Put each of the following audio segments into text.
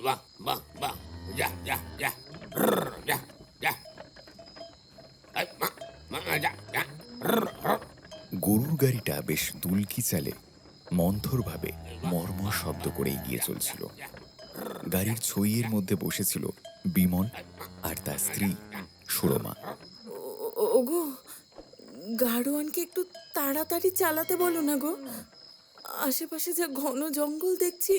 বাহ বাহ বাহ, যা যা যা, রর, যা যা, এই, মা, মা, যা যা, রর, রর। গরুর গাড়িটা বেশ দুলকি চালে মন্থরভাবে মর্মর শব্দ করে এগিয়ে চলছিল। গাড়ির ছইয়ের মধ্যে বসেছিল বিমল আর তার স্ত্রী সুরমা। ওগো, গাড়োয়ানকে একটু তাড়াতাড়ি চালাতে বলো না গো। আশেপাশে যে ঘন জঙ্গল দেখছি,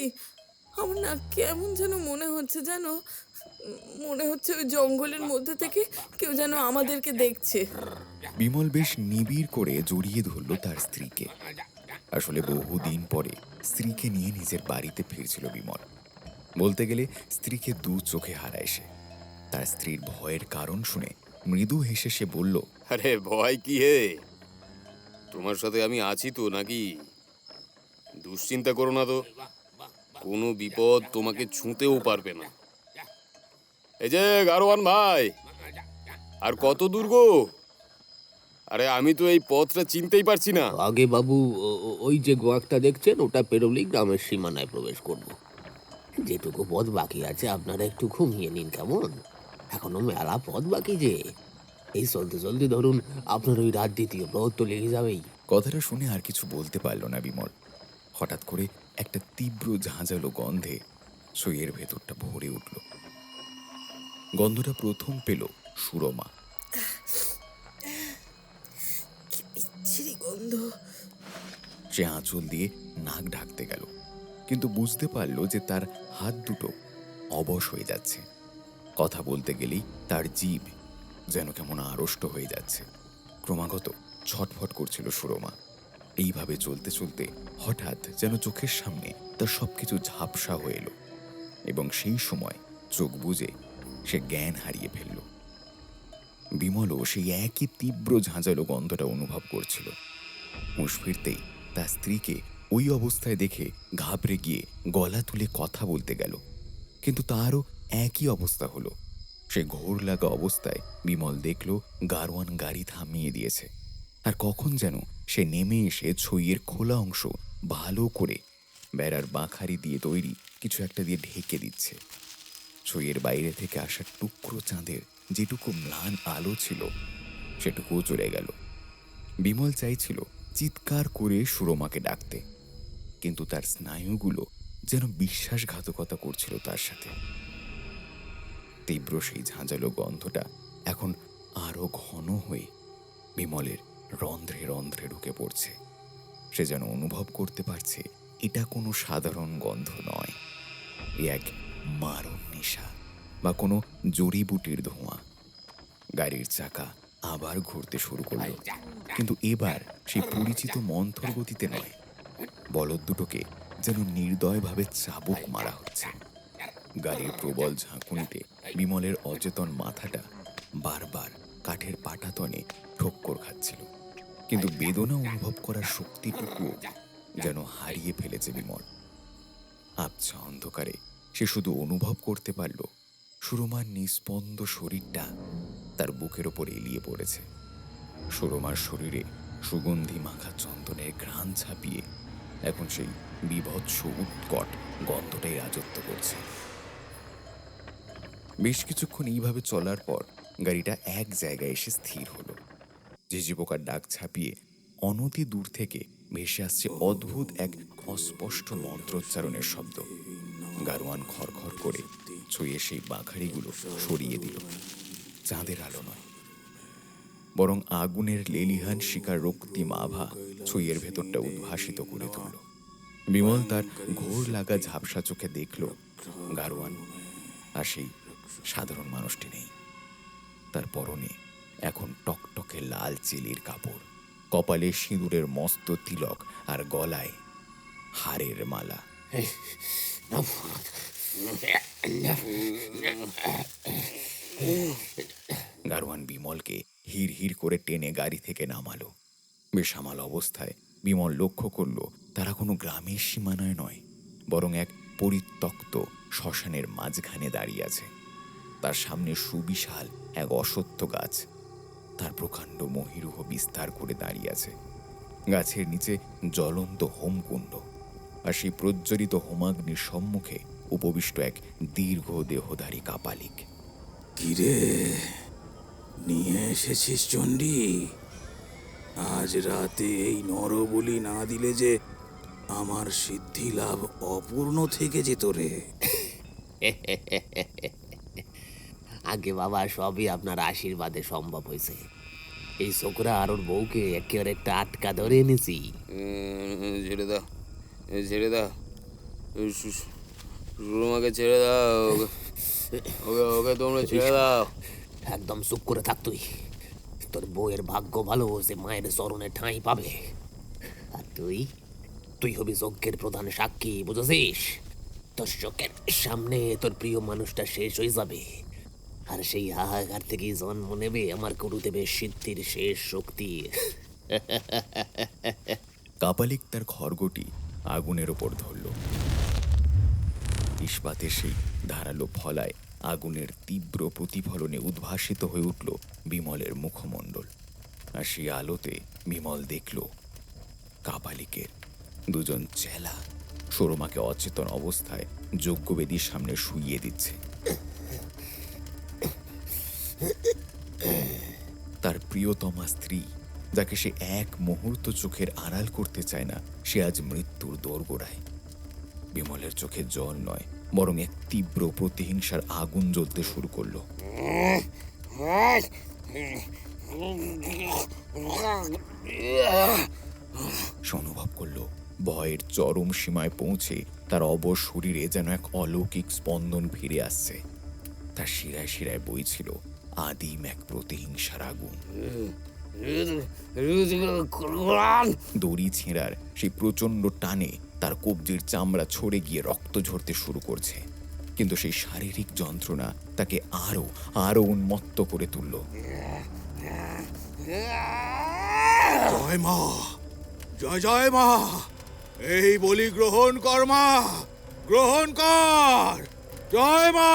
আমার না কেমন যেন মনে হচ্ছে, জানো, মনে হচ্ছে ওই জঙ্গলের মধ্যে থেকে কেউ যেন আমাদেরকে দেখছে। বিমল বেশ নিবিড় করে জড়িয়ে ধরল তার স্ত্রীকে। আসলে বহুদিন পরে স্ত্রীকে নিয়ে নিজের বাড়িতে ফিরছিল বিমল। বলতে গেলে স্ত্রীকে দু চোখে হারায় সে। তার স্ত্রীর ভয়ের কারণ শুনে মৃদু হেসে সে বলল, আরে ভয় কি হে, তোমার সাথে আমি আছি তো নাকি? দুশ্চিন্তা করো না তো, কোনো বিপদ তোমাকে ছুঁতেও পারবে না। এই যে গারোয়ান ভাই, আর কত দূর গো? আরে আমি তো এই পথটা চিনতেই পারছি না। আগে বাবু, ওই যে গোয়াকটা দেখছেন, ওটা পেরোলেই গ্রামের সীমানায় প্রবেশ করব। যেটুকু পথ বাকি আছে আপনারা একটু ঘুমিয়ে নিন, কেমন? এখনো মেলা পথ বাকি যে। এই চলতে চলতে ধরুন আপনার ওই রাত দ্বিতীয় প্রহর তো লেগে যাবেই। কথাটা শুনে আর কিছু বলতে পারল না বিমল। হঠাৎ করে একটা তীব্র ঝাঁঝালো গন্ধে ছইয়ের ভেতরটা ভরে উঠল। গন্ধটা প্রথম পেল সুরমা। কি বিচ্ছিরি গন্ধ! সে আঁচল দিয়ে নাক ঢাকতে গেল, কিন্তু বুঝতে পারল যে তার হাত দুটো অবশ হয়ে যাচ্ছে। কথা বলতে গেলেই তার জিভ যেন কেমন আড়ষ্ট হয়ে যাচ্ছে। ক্রমাগত ছটফট করছিল সুরমা। এইভাবে চলতে চলতে হঠাৎ যেন চোখের সামনে তার সবকিছু ঝাপসা হয়ে এলো, এবং সেই সময় চোখ বুজে সে জ্ঞান হারিয়ে ফেলল। বিমলও সেই একই তীব্র ঝাঁঝালো গন্ধটা অনুভব করছিল। হুঁশ ফিরতেই তার স্ত্রীকে ওই অবস্থায় দেখে ঘাবড়ে গিয়ে গলা তুলে কথা বলতে গেল, কিন্তু তারও একই অবস্থা হলো। সে ঘোর লাগা অবস্থায় বিমল দেখল গারোয়ান গাড়ি থামিয়ে দিয়েছে, আর কখন যেন সে নেমে এসে ছইয়ের খোলা অংশ ভালো করে বেড়ার বাঁখারি দিয়ে তৈরি কিছু একটা দিয়ে ঢেকে দিচ্ছে। ছইয়ের বাইরে থেকে আসা টুকরো চাঁদের যেটুকু ম্লান আলো ছিল সেটুকুও চলে গেল। বিমল চাইছিল চিৎকার করে সুরমাকে ডাকতে, কিন্তু তার স্নায়ুগুলো যেন বিশ্বাসঘাতকতা করছিল তার সাথে। তীব্র সেই ঝাঁঝালো গন্ধটা এখন আরো ঘন হয়ে বিমলের রন্ধ্রে রন্ধ্রে ঢুকে পড়ছে। সে যেন অনুভব করতে পারছে এটা কোনো সাধারণ গন্ধ নয়, এ এক মারণ নেশা বা কোনো জড়িবুটির ধোঁয়া। গাড়ির চাকা আবার ঘুরতে শুরু করলো, কিন্তু এবার সেই পরিচিত মন্থর গতিতে নয়। বলদ দুটোকে যেন নির্দয়ভাবে চাবুক মারা হচ্ছে। গাড়ির প্রবল ঝাঁকুনিতে বিমলের অচেতন মাথাটা বারবার কাঠের পাটাতনে ঠোক্কর খাচ্ছিল, কিন্তু বেদনা অনুভব করার শক্তিটুকুও যেন হারিয়ে ফেলেছে বিমল। আবছা অন্ধকারে সে শুধু অনুভব করতে পারল সুরমার নিস্পন্দ শরীরটা তার বুকের ওপর এলিয়ে পড়েছে। সুরমার শরীরে সুগন্ধি মাখা চন্দনের ঘ্রাণ ছাপিয়ে এখন সেই বীভৎস উৎকট গন্ধটাই রাজত্ব করছে। বেশ কিছুক্ষণ এইভাবে চলার পর গাড়িটা এক জায়গায় এসে স্থির হলো। ঝিঝি পোকার ডাক ছাপিয়ে অনতি দূর থেকে ভেসে আসছে অদ্ভুত এক অস্পষ্ট মন্ত্রোচ্চারণের শব্দ। গারোয়ান খড়খড় করে ছুঁয়ে সেই বাঁখারিগুলো সরিয়ে দিল। চাঁদের আলো নয়, বরং আগুনের লেলিহান শিকার রক্তিম আভা ছুঁয়ের ভেতরটা উদ্ভাসিত করে তুলল। বিমল তার ঘোর লাগা ঝাপসা চোখে দেখল গারোয়ান আর সেই সাধারণ মানুষটি নেই। তার পরনে এখন টকটকে লাল চিলির কাপড়, কপালে সিঁদুরের মস্ত তিলক আর গলায় হাড়ের মালা। গারোয়ান বিমলকে হির হির করে টেনে গাড়ি থেকে নামালো। বেসামাল অবস্থায় বিমল লক্ষ্য করল তারা কোনো গ্রামের সীমানায় নয়, বরং এক পরিত্যক্ত শ্মশানের মাঝখানে দাঁড়িয়ে আছে। তার সামনে সুবিশাল এক অশ্বত্থ গাছ, তার প্রকাণ্ড মহিরুহ বিস্তার করে দাঁড়িয়ে আছে। গাছের নিচে জ্বলন্ত হোমকুণ্ড, আর সেই প্রজ্বলিত হোমাগ্নির সম্মুখে উপবিষ্ট এক দীর্ঘ দেহধারী কাপালিক। কিরে, নিয়ে এসেছিস চণ্ডী? আজ রাতে এই নরবলি না দিলে যে আমার সিদ্ধি লাভ অপূর্ণ থেকে যেত রে। আগে বাবা, সবই আপনার আশীর্বাদে সম্ভব হয়েছে। এই ছোকরা আর ওর বউকে একেবারে একটা আটকা ধরে এনেছি। ছেড়ে দাও, ছেড়ে দাও, সুরমাকে ছেড়ে দাও, ওকে ওকে তোমরা ছেড়ে দাও। একদম চুপ করে থাক তুই। তোর বউয়ের ভাগ্য ভালো যে মায়ের চরণে ঠাঁই পাবে। আর তুই তুই হবি যজ্ঞের প্রধান সাক্ষী, বুঝেছিস? তোর চোখের সামনে তোর প্রিয় মানুষটা শেষ হয়ে যাবে, আর সেই হাহাকার থেকেই জন্ম নেবে আমার গুরুদেবের সিদ্ধির শেষ শক্তি। কাপালিক তার খড়গটি আগুনের ওপর ধরল। ইস্পাতের সেই ধারালো ফলায় আগুনের তীব্র প্রতিফলনে উদ্ভাসিত হয়ে উঠল বিমলের মুখমণ্ডল। আর সেই আলোতে বিমল দেখল কাপালিকের দুজন চেলা সুরমাকে অচেতন অবস্থায় যজ্ঞবেদীর সামনে শুইয়ে দিচ্ছে। তার প্রিয়তমা স্ত্রী, যাকে সে এক মুহূর্ত চোখের আড়াল করতে চায় না, সে আজ মৃত্যুর দোরগোড়ায়। বিমলের চোখে জল নয়, বরং এক তীব্র প্রতিহিংসার আগুন জ্বলতে শুরু করলো। সে অনুভব করলো ভয়ের চরম সীমায় পৌঁছে তার অবশ শরীরে যেন এক অলৌকিক স্পন্দন ফিরে আসছে। তার শিরায় শিরায় বইছিল আদিম এক প্রতিহিংসার আগুন। দড়ি ছেঁড়ার সেই প্রচন্ড টানে তার কবজির চামড়া ছড়ে গিয়ে রক্ত ঝরতে শুরু করছে, কিন্তু সেই শারীরিক যন্ত্রণা তাকে আরো আরো উন্মত্ত করে তুলল। জয় মা, জয় জয় মা, এই বলি গ্রহণ কর মা, গ্রহণ কর, জয় মা।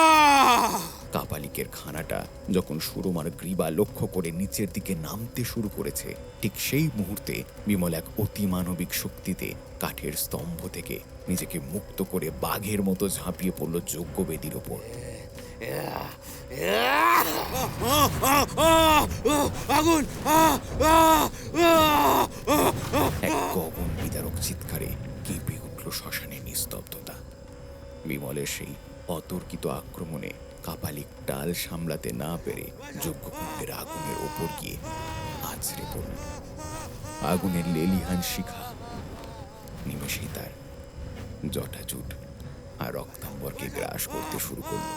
কাপালিকের খানাটা যখন সুরমার গ্রীবা লক্ষ্য করে নিচের দিকে নামতে শুরু করেছে, ঠিক সেই মুহূর্তে বিমল এক অতিমানবিক শক্তিতে কাঠের স্তম্ভ থেকে নিজেকে মুক্ত করে বাঘের মতো ঝাঁপিয়ে পড়ল যজ্ঞবেদীর ওপর। আগুন! এক গগন বিদারক চিৎকারে কেঁপে উঠল শ্মশানের নিস্তব্ধতা। বিমলের সেই অতর্কিত আক্রমণে কাপালিক ডাল সামলাতে না পেরে যজ্ঞকুণ্ডের আগুনের ওপর গিয়ে আছড়ে পড়ল। আগুনের লেলিহান শিখা নিমেষেই তার জটাজুট আর রক্তাম্বরকে গ্রাস করতে শুরু করল।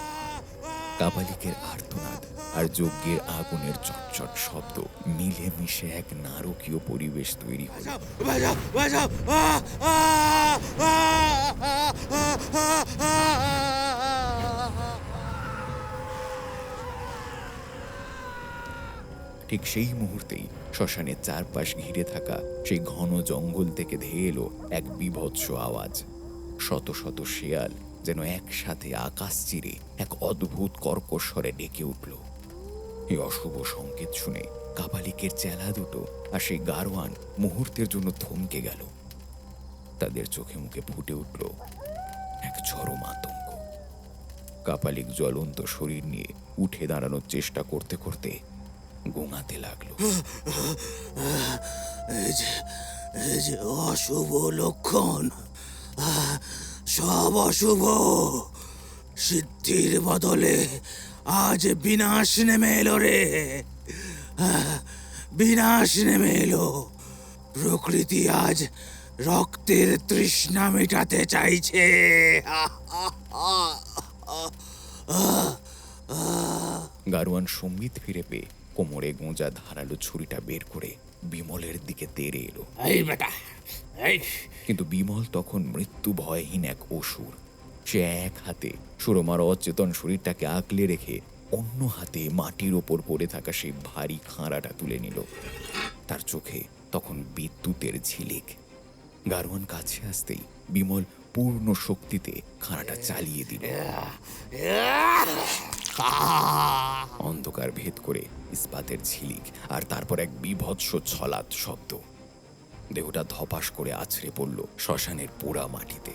কাপালিকের আর্তনাদ আর যজ্ঞের আগুনের চটচট শব্দ মিলে মিশে এক নারকীয় পরিবেশ তৈরি হল। ঠিক সেই মুহূর্তেই শ্মশানের চারপাশ ঘিরে থাকা সেই ঘন জঙ্গল থেকে ধেয়ে এলো এক বীভৎস আওয়াজ। শত শত শেয়াল যেন একসাথে আকাশ চিরে এক অদ্ভুত কর্কশ্বরে ডেকে উঠল। এই অশুভ সংকেত শুনে কাপালিকের চেলা দুটো আর সেই গারোয়ান মুহূর্তের জন্য থমকে গেল। তাদের চোখে মুখে ফুটে উঠল এক চরম আতঙ্ক। কাপালিক জ্বলন্ত শরীর নিয়ে উঠে দাঁড়ানোর চেষ্টা করতে করতে গোঙাতে লাগলো। এই যে অশুভ লক্ষণ, সব অশুভ। সিদ্ধির বদলে আজ বিনাশ নেমে এলো রে, বিনাশ নেমে এলো। প্রকৃতি আজ রক্তের তৃষ্ণা মেটাতে চাইছে। গারোয়ান সম্বিত ফিরে পেয়ে কোমরে গোঁজা ধারালো ছুরিটা বের করে বিমলের দিকে তেড়ে এলো। এই বেটা, এই কিন্তু বিমল তখন মৃত্যু ভয়হীন এক অসুর। সে এক হাতে সুরমার অচেতন শরীরটাকে আঁকলে রেখে অন্য হাতে মাটির ওপর পড়ে থাকা সেই ভারী খাঁড়াটা তুলে নিল। তার চোখে তখন বিদ্যুতের ঝিলিক। গারোয়ান কাছে আসতেই বিমল পূর্ণ শক্তিতে খাঁড়াটা চালিয়ে দিল। অন্ধকার ভেদ করে ইস্পাতের ঝিলিক, আর তারপর এক বীভৎস ছলাৎ শব্দ। দেহটা ধপাস করে আছড়ে পড়ল শ্মশানের পোড়া মাটিতে।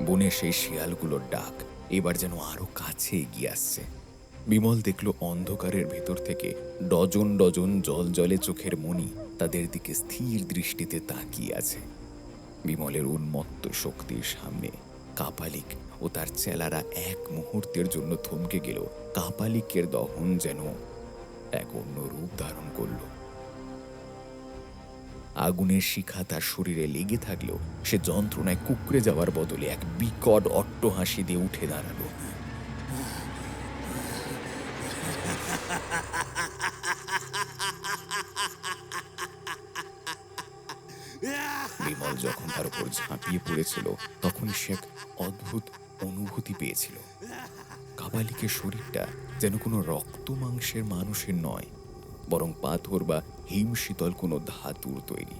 বনে সেই শিয়ালগুলোর ডাক এবার যেন আরো কাছে এগিয়ে আসছে। বিমল দেখল অন্ধকারের ভেতর থেকে ডজন ডজন জলজলে চোখের মণি তাদের দিকে স্থির দৃষ্টিতে তাকিয়ে আছে। বিমলের উন্মত্ত শক্তির সামনে কাপালিক ও তার চেলারা এক মুহূর্তের জন্য থমকে গেল। কাপালিকের দহন যেন এক অন্য রূপ ধারণ করল। আগুনের শিখা তার শরীরে লেগে থাকলেও সে যন্ত্রণায় কুঁকড়ে যাওয়ার বদলে এক বিকট অট্টহাসি দিয়ে উঠে দাঁড়ালো। বিমল যখন তার উপর ঝাঁপিয়ে পড়েছিল তখন সে এক অদ্ভুত অনুভূতি পেয়েছিল। কাপালিকের শরীরটা যেন কোনো রক্ত মাংসের মানুষের নয়, বরং পাথর বা হিমশীতল কোনো ধাতুর তৈরি।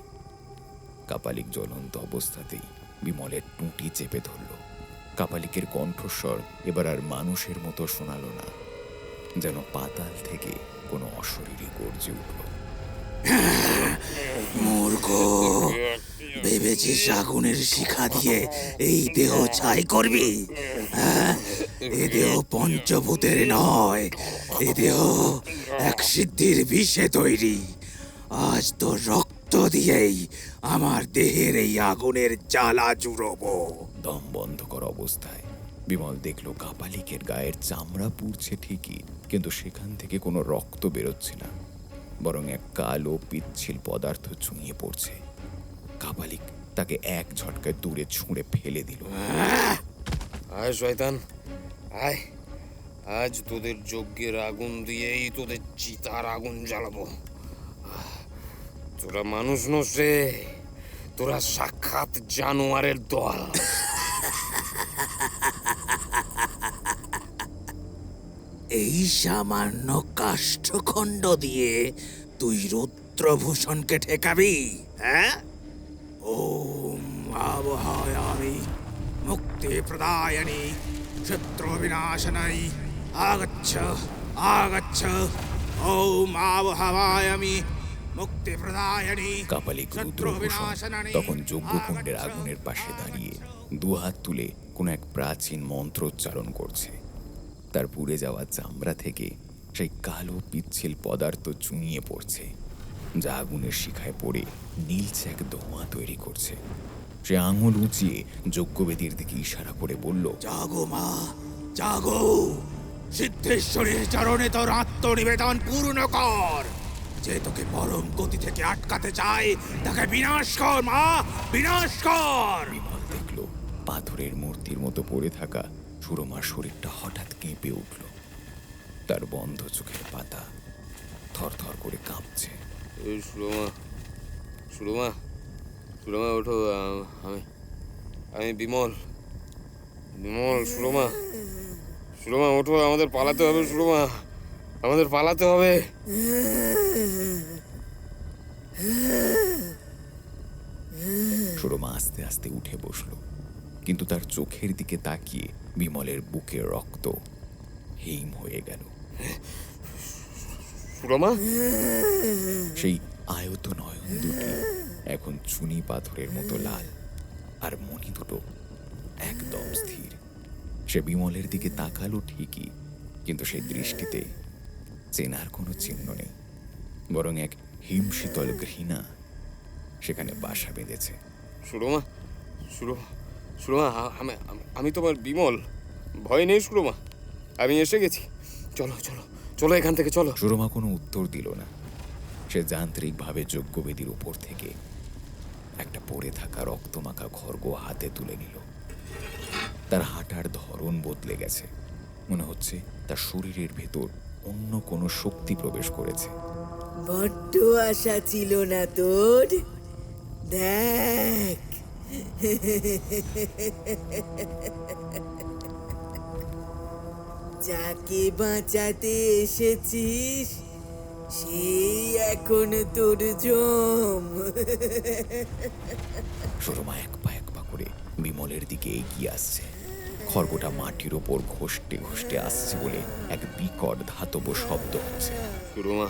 কাপালিক জ্বলন্ত অবস্থাতেই বিমলের টুঁটি চেপে ধরল। কাপালিকের কণ্ঠস্বর এবার আর মানুষের মতো শোনালো না, যেন পাতাল থেকে কোনো অশরীরী গর্জে উঠল। মূর্খ, ভেবেছিস আগুনের শিখা দিয়ে এই দেহ ছাই করবি? হ্যাঁ, এ দেহ পঞ্চভূতের নয়, এ দেহ এক সিদ্ধির বিষে তৈরি। আজ তো রক্ত দিয়েই আমার দেহের এই আগুনের জ্বালা জুড়বো। দম বন্ধ করা অবস্থায় বিমল দেখল কাপালিকের গায়ের চামড়া পুড়ছে ঠিকই, কিন্তু সেখান থেকে কোনো রক্ত বেরোচ্ছে না, বরং এক কালো পিচ্ছিল পদার্থ চুঁইয়ে পড়ছে। কাপালিক তাকে এক ঝটকায় দূরে ছুঁড়ে ফেলে দিল। আয় শয়তান, আয়, আজ তোদের যজ্ঞের আগুন দিয়েই তোদের চিতার আগুন জ্বালাবো। তোরা মানুষ নস রে, তোরা সাক্ষাৎ জানোয়ারের দল। এই সামান্য কাষ্ঠখণ্ড দিয়ে তুই রুদ্রভূষণকে ঠেকাবি? হ্যাঁ? ওম আবহায়ামি মুক্তি প্রদায়নি শত্রু বিনাশনাই আগচ্ছ আগচ্ছ। ওম আবহায়ামি মুক্তি প্রদায়নি। কাপালিক রুদ্রভূষণ তখন যজ্ঞকুণ্ডের আগুনের পাশে দাঁড়িয়ে দুহাত তুলে কোনো এক প্রাচীন মন্ত্র উচ্চারণ করছে। তার পুড়ে যাওয়া চামড়া থেকে সেই কালো পিচ্ছিল পদার্থ চুঁইয়ে পড়ছে, যা আগুনের শিখায় পড়ে নীলচে এক ধোঁয়া তৈরি করছে। সে আঙুল উঁচিয়ে যজ্ঞবেদীর দিকে ইশারা করে বলল, জাগো মা, জাগো! সিদ্ধেশ্বরীর চরণে তোর আত্মনিবেদন পূর্ণ কর। যে তোকে পরম গতি থেকে আটকাতে চায় তাকে বিনাশ কর মা, বিনাশ কর। বিমল দেখল পাথরের মূর্তির মতো পড়ে থাকা সুরমার শরীরটা হঠাৎ কেঁপে উঠল। তার বন্ধ চোখের পাতা থরথর করে কাঁপছে। এই সুরমা, সুরমা, সুরমা ওঠো। আমি আমি বিমল, বিমল। সুরমা, সুরমা ওঠো, আমাদের পালাতে হবে। সুরমা, আমাদের পালাতে হবে। সুরমা আস্তে আস্তে উঠে বসল, কিন্তু তার চোখের দিকে তাকিয়ে বিমলের বুকের রক্ত হিম হয়ে গেল। সুরমা, সেই আয়ত নয়ন দুটি এখন চুনি পাথরের মতো লাল, আর মণি দুটো একদম স্থির। সে বিমলের দিকে তাকালো ঠিকই, কিন্তু সেই দৃষ্টিতে চেনার কোনো চিহ্ন নেই, বরং এক হিমশীতল ঘৃণা সেখানে বাসা বেঁধেছে। সুরমা, সুরমা, সুরমা, আমি তোমার বিমল। ভয় নেই সুরমা, আমি এসে গেছি। চলো চলো চলো, এখান থেকে চলো। সুরমা কোনো উত্তর দিল না। সে যান্ত্রিকভাবে যজ্ঞবেদীর উপর থেকে একটা পড়ে থাকা রক্তমাখা খড়গ হাতে তুলে নিল। তার হাঁটার ধরন বদলে গেছে, মনে হচ্ছে তার শরীরের ভেতর অন্য কোনো শক্তি প্রবেশ করেছে। বড্ড আশা ছিল না তোর? দেখ, যাকে বাঁচাতে এসেছিস সেই এখন তোর জম। সুরমা এক পা করে বিমলের দিকে এগিয়ে আসছে। খড়গটা মাটির ওপর ঘষতে ঘষতে আসছে বলে এক বিকট ধাতব শব্দ হচ্ছে। সুরমা,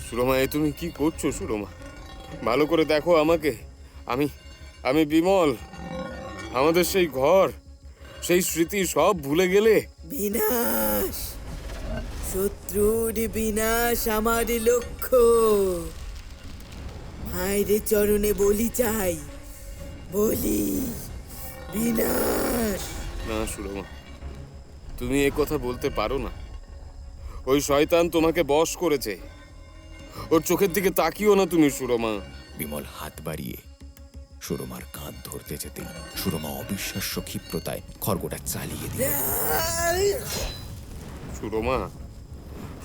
সুরমা, এ তুমি কি করছো? সুরমা, ভালো করে দেখো আমাকে। আমি বিমল। আমাদের সেই ঘর, সেই স্মৃতি সব ভুলে গেলে? বিনাশ, শত্রুর বিনাশ আমার লক্ষ্য। মায়ের চরণে বলি চাই, বলি বিনাশ। না সুরমা, তুমি এ কথা বলতে পারো না। ওই শয়তান তোমাকে বশ করেছে। ওর চোখের দিকে তাকিও না তুমি সুরমা। বিমল হাত বাড়িয়ে সুরমার কাঁধ ধরতে যেতেই সুরমা অবিশ্বাস্য ক্ষিপ্রতায় খড়গটা চালিয়ে দিল। সুরমা,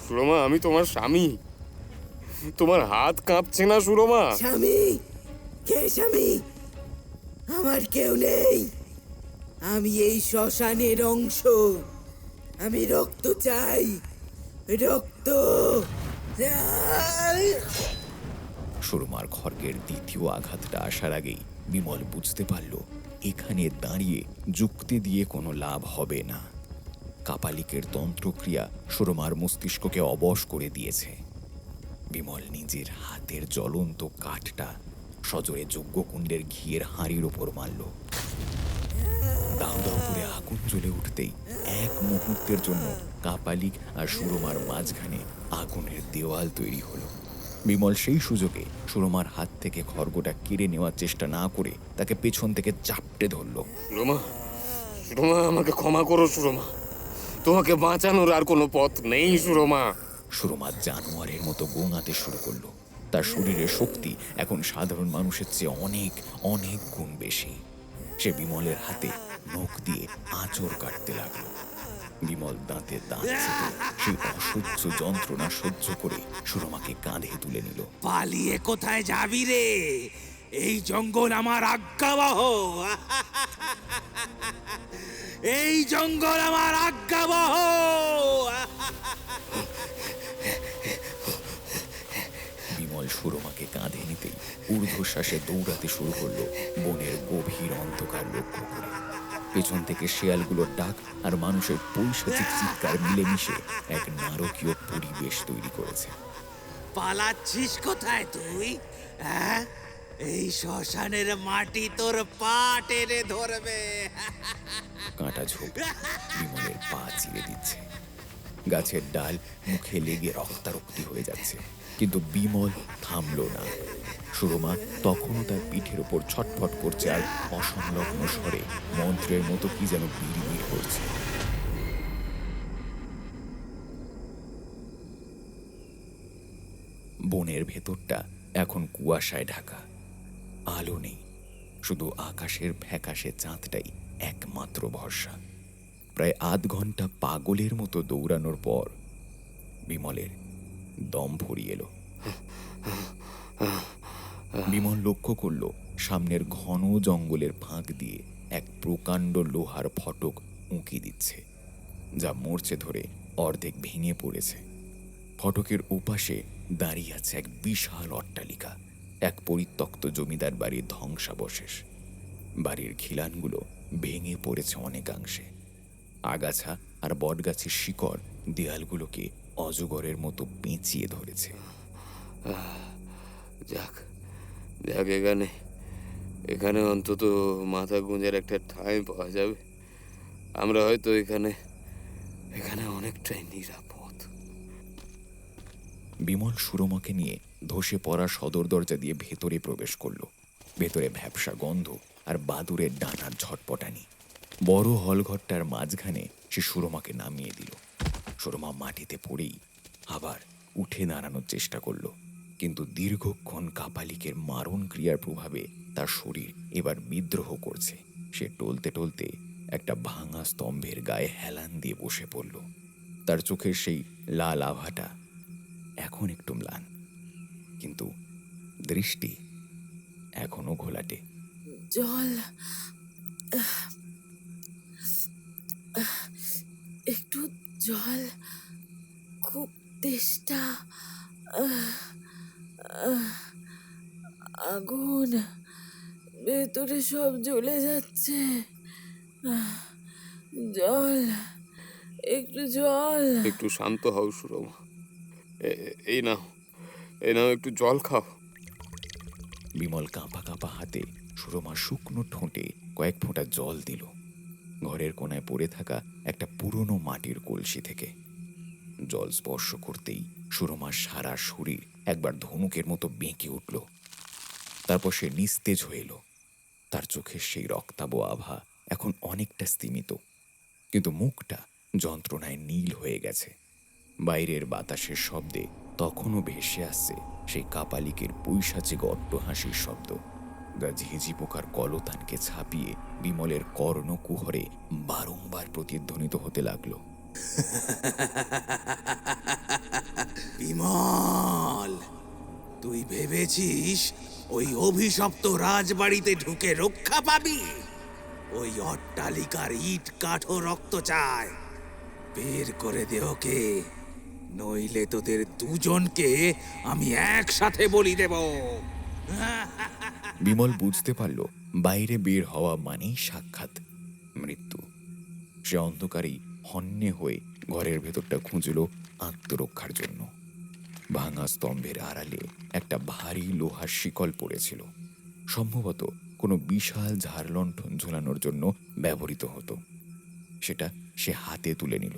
সুরমা, আমি তোমার স্বামী। তোমার হাত কাঁপছে না সুরমা? স্বামী? কে স্বামী? আমার কেউ নেই। আমি এই শ্মশানের অংশ। আমি রক্ত চাই, রক্ত। সুরমার খড়গের দ্বিতীয় আঘাতটা আসার আগেই বিমল বুঝতে পারল এখানে দাঁড়িয়ে যুক্তি দিয়ে কোনো লাভ হবে না। কাপালিকের তন্ত্রক্রিয়া সুরমার মস্তিষ্ককে অবশ করে দিয়েছে। বিমল নিজের হাতের জ্বলন্ত কাঠটা সজোরে যজ্ঞকুণ্ডের ঘিয়ের হাঁড়ির ওপর মারল। দাউ দাউ করে আগুন জ্বলে উঠতেই এক মুহূর্তের জন্য কাপালিক আর সুরমার মাঝখানে আগুনের দেওয়াল তৈরি হলো। বিমল সেই সুযোগে সুরমার হাত থেকে খড়গটা কেড়ে নেওয়ার চেষ্টা না করে তাকে পেছন থেকে চাপটে ধরল। সুরমা, সুরমা, আমাকে ক্ষমা করো সুরমা। তোমাকে বাঁচানোর আর কোনো পথ নেই সুরমা। সুরমা জানোয়ারের মতো গোঙাতে শুরু করলো। তার শরীরের শক্তি এখন সাধারণ মানুষের চেয়ে অনেক অনেক গুণ বেশি। সে বিমলের হাতে নখ দিয়ে আঁচড় কাটতে লাগলো। বিমল দাঁতে দাঁত চেপে সেই অসহ্য যন্ত্রণা সহ্য করে সুরমাকে কাঁধে তুলে নিল। পালিয়ে কোথায় যাবি রে? এই জঙ্গল আমার আজ্ঞাবহ। এই জঙ্গল আমার আজ্ঞাবহ। বিমল সুরমাকে কাঁধে নিতেই ঊর্ধ্বশ্বাসে দৌড়াতে শুরু করলো বনের গভীর অন্ধকার লক্ষ্য করে। পেছন থেকে শেয়ালগুলোর ডাক আর মানুষের পৈশাচিক চিৎকার মিলেমিশে এক নারকীয় পরিবেশ তৈরি করেছে। পালাচ্ছিস কোথায় তুই? হ্যাঁ, এই শ্মশানের মাটি তোর পা টেনে ধরবে। কাঁটা ঝোপ বিমলের পা চিরে দিচ্ছে। গাছের ডাল মুখে লেগে রক্তারক্তি হয়ে যাচ্ছে, কিন্তু বিমল থামলো না। সুরমা তখনও তার পিঠের ওপর ছটফট করছে আর অসংলগ্ন স্বরে মন্ত্রের মতো কি যেন বিড়বিড় করছে। বনের ভেতরটা এখন কুয়াশায় ঢাকা। আলো নেই, শুধু আকাশের ফ্যাকাশে চাঁদটাই একমাত্র ভরসা। প্রায় আধ ঘন্টা পাগলের মতো দৌড়ানোর পর বিমলের দম ফুরিয়ে এলো। বিমল লক্ষ্য করল সামনের ঘন জঙ্গলের ফাঁক দিয়ে এক প্রকাণ্ড লোহার ফটক উঁকি দিচ্ছে, যা মরচে ধরে অর্ধেক ভেঙে পড়েছে। ফটকের ওপাশে দাঁড়িয়ে আছে এক বিশাল অট্টালিকা, এক পরিত্যক্ত জমিদার বাড়ির ধ্বংসাবশেষ। বাড়ির খিলানগুলো ভেঙে পড়েছে অনেকাংশে। আগাছা আর বটগাছের শিকড় দেয়ালগুলোকে অজগরের মতো পেঁচিয়ে ধরেছে। যাক, যাক, এখানে এখানে অন্তত মাথা গুঁজার একটা ঠাঁই পাওয়া যাবে। আমরা হয়তো এখানে এখানে অনেকটাই নিরাপদ। বিমল সুরমাকে নিয়ে ধসে পড়া সদর দরজা দিয়ে ভেতরে প্রবেশ করলো। ভেতরে ভ্যাপসা গন্ধ আর বাদুরের ডানার ঝটপটানি। বড় হলঘরটার মাঝখানে সে সুরমাকে নামিয়ে দিল। সুরমা মাটিতে পড়েই আবার উঠে দাঁড়ানোর চেষ্টা করলো, কিন্তু দীর্ঘক্ষণ কাপালিকের মারণ ক্রিয়ার প্রভাবে তার শরীর এবার বিদ্রোহ করছে। সে টলতে টলতে একটা ভাঙা স্তম্ভের গায়ে হেলান দিয়ে বসে পড়ল। তার চোখের সেই লাল আভাটা এখন একটু ম্লান, কিন্তু দৃষ্টি এখনো ঘোলাটে। জল, একটু জল, খুব তেষ্টা। আগুন, ভেতরে সব জ্বলে যাচ্ছে। জল, একটু জল। একটু শান্ত হও সুরমা। এই নাও, এই নাও, একটু জল খাও। বিমল কাঁপা কাঁপা হাতে সুরমা শুকনো ঠোঁটে কয়েক ফোঁটা জল দিল ঘরের কোনায় পড়ে থাকা একটা পুরনো মাটির কলসি থেকে। জল স্পর্শ করতেই সুরমার সারা শরীর একবার ধনুকের মতো বেঁকে উঠল। তারপর সে নিস্তেজ হয়ে এলো। তার চোখের সেই রক্তাভ আভা এখন অনেকটা স্তিমিত, কিন্তু মুখটা যন্ত্রণায় নীল হয়ে গেছে। বাইরের বাতাসের শব্দে তখনও ভেসে আসছে সেই কাপালিকের পৈশাচিক অট্টহাসির শব্দ, যা ঝিঝি পোকার কলতানকে ছাপিয়ে বিমলের কর্ণকুহরে বারংবার প্রতিধ্বনিত হতে লাগলো। বিমল, তুই ভেবেছিস ওই অভিশপ্ত রাজবাড়িতে ঢুকে রক্ষা পাবি? ওই অট্টালিকার ইট কাঠো রক্ত চায়। বের করে দে ওকে, নইলে তোদের দুজনকে আমি একসাথে বলি দেব। বিমল বুঝতে পারল বাইরে বের হওয়া মানেই সাক্ষাৎ মৃত্যু। সে অন্ধকারেই হন্যে হয়ে ঘরের ভেতরটা খুঁজল আত্মরক্ষার জন্য। ভাঙা স্তম্ভের আড়ালে একটা ভারী লোহার শিকল পড়েছিল, সম্ভবত কোনো বিশাল ঝাড়লণ্ঠন ঝুলানোর জন্য ব্যবহৃত হতো। সেটা সে হাতে তুলে নিল,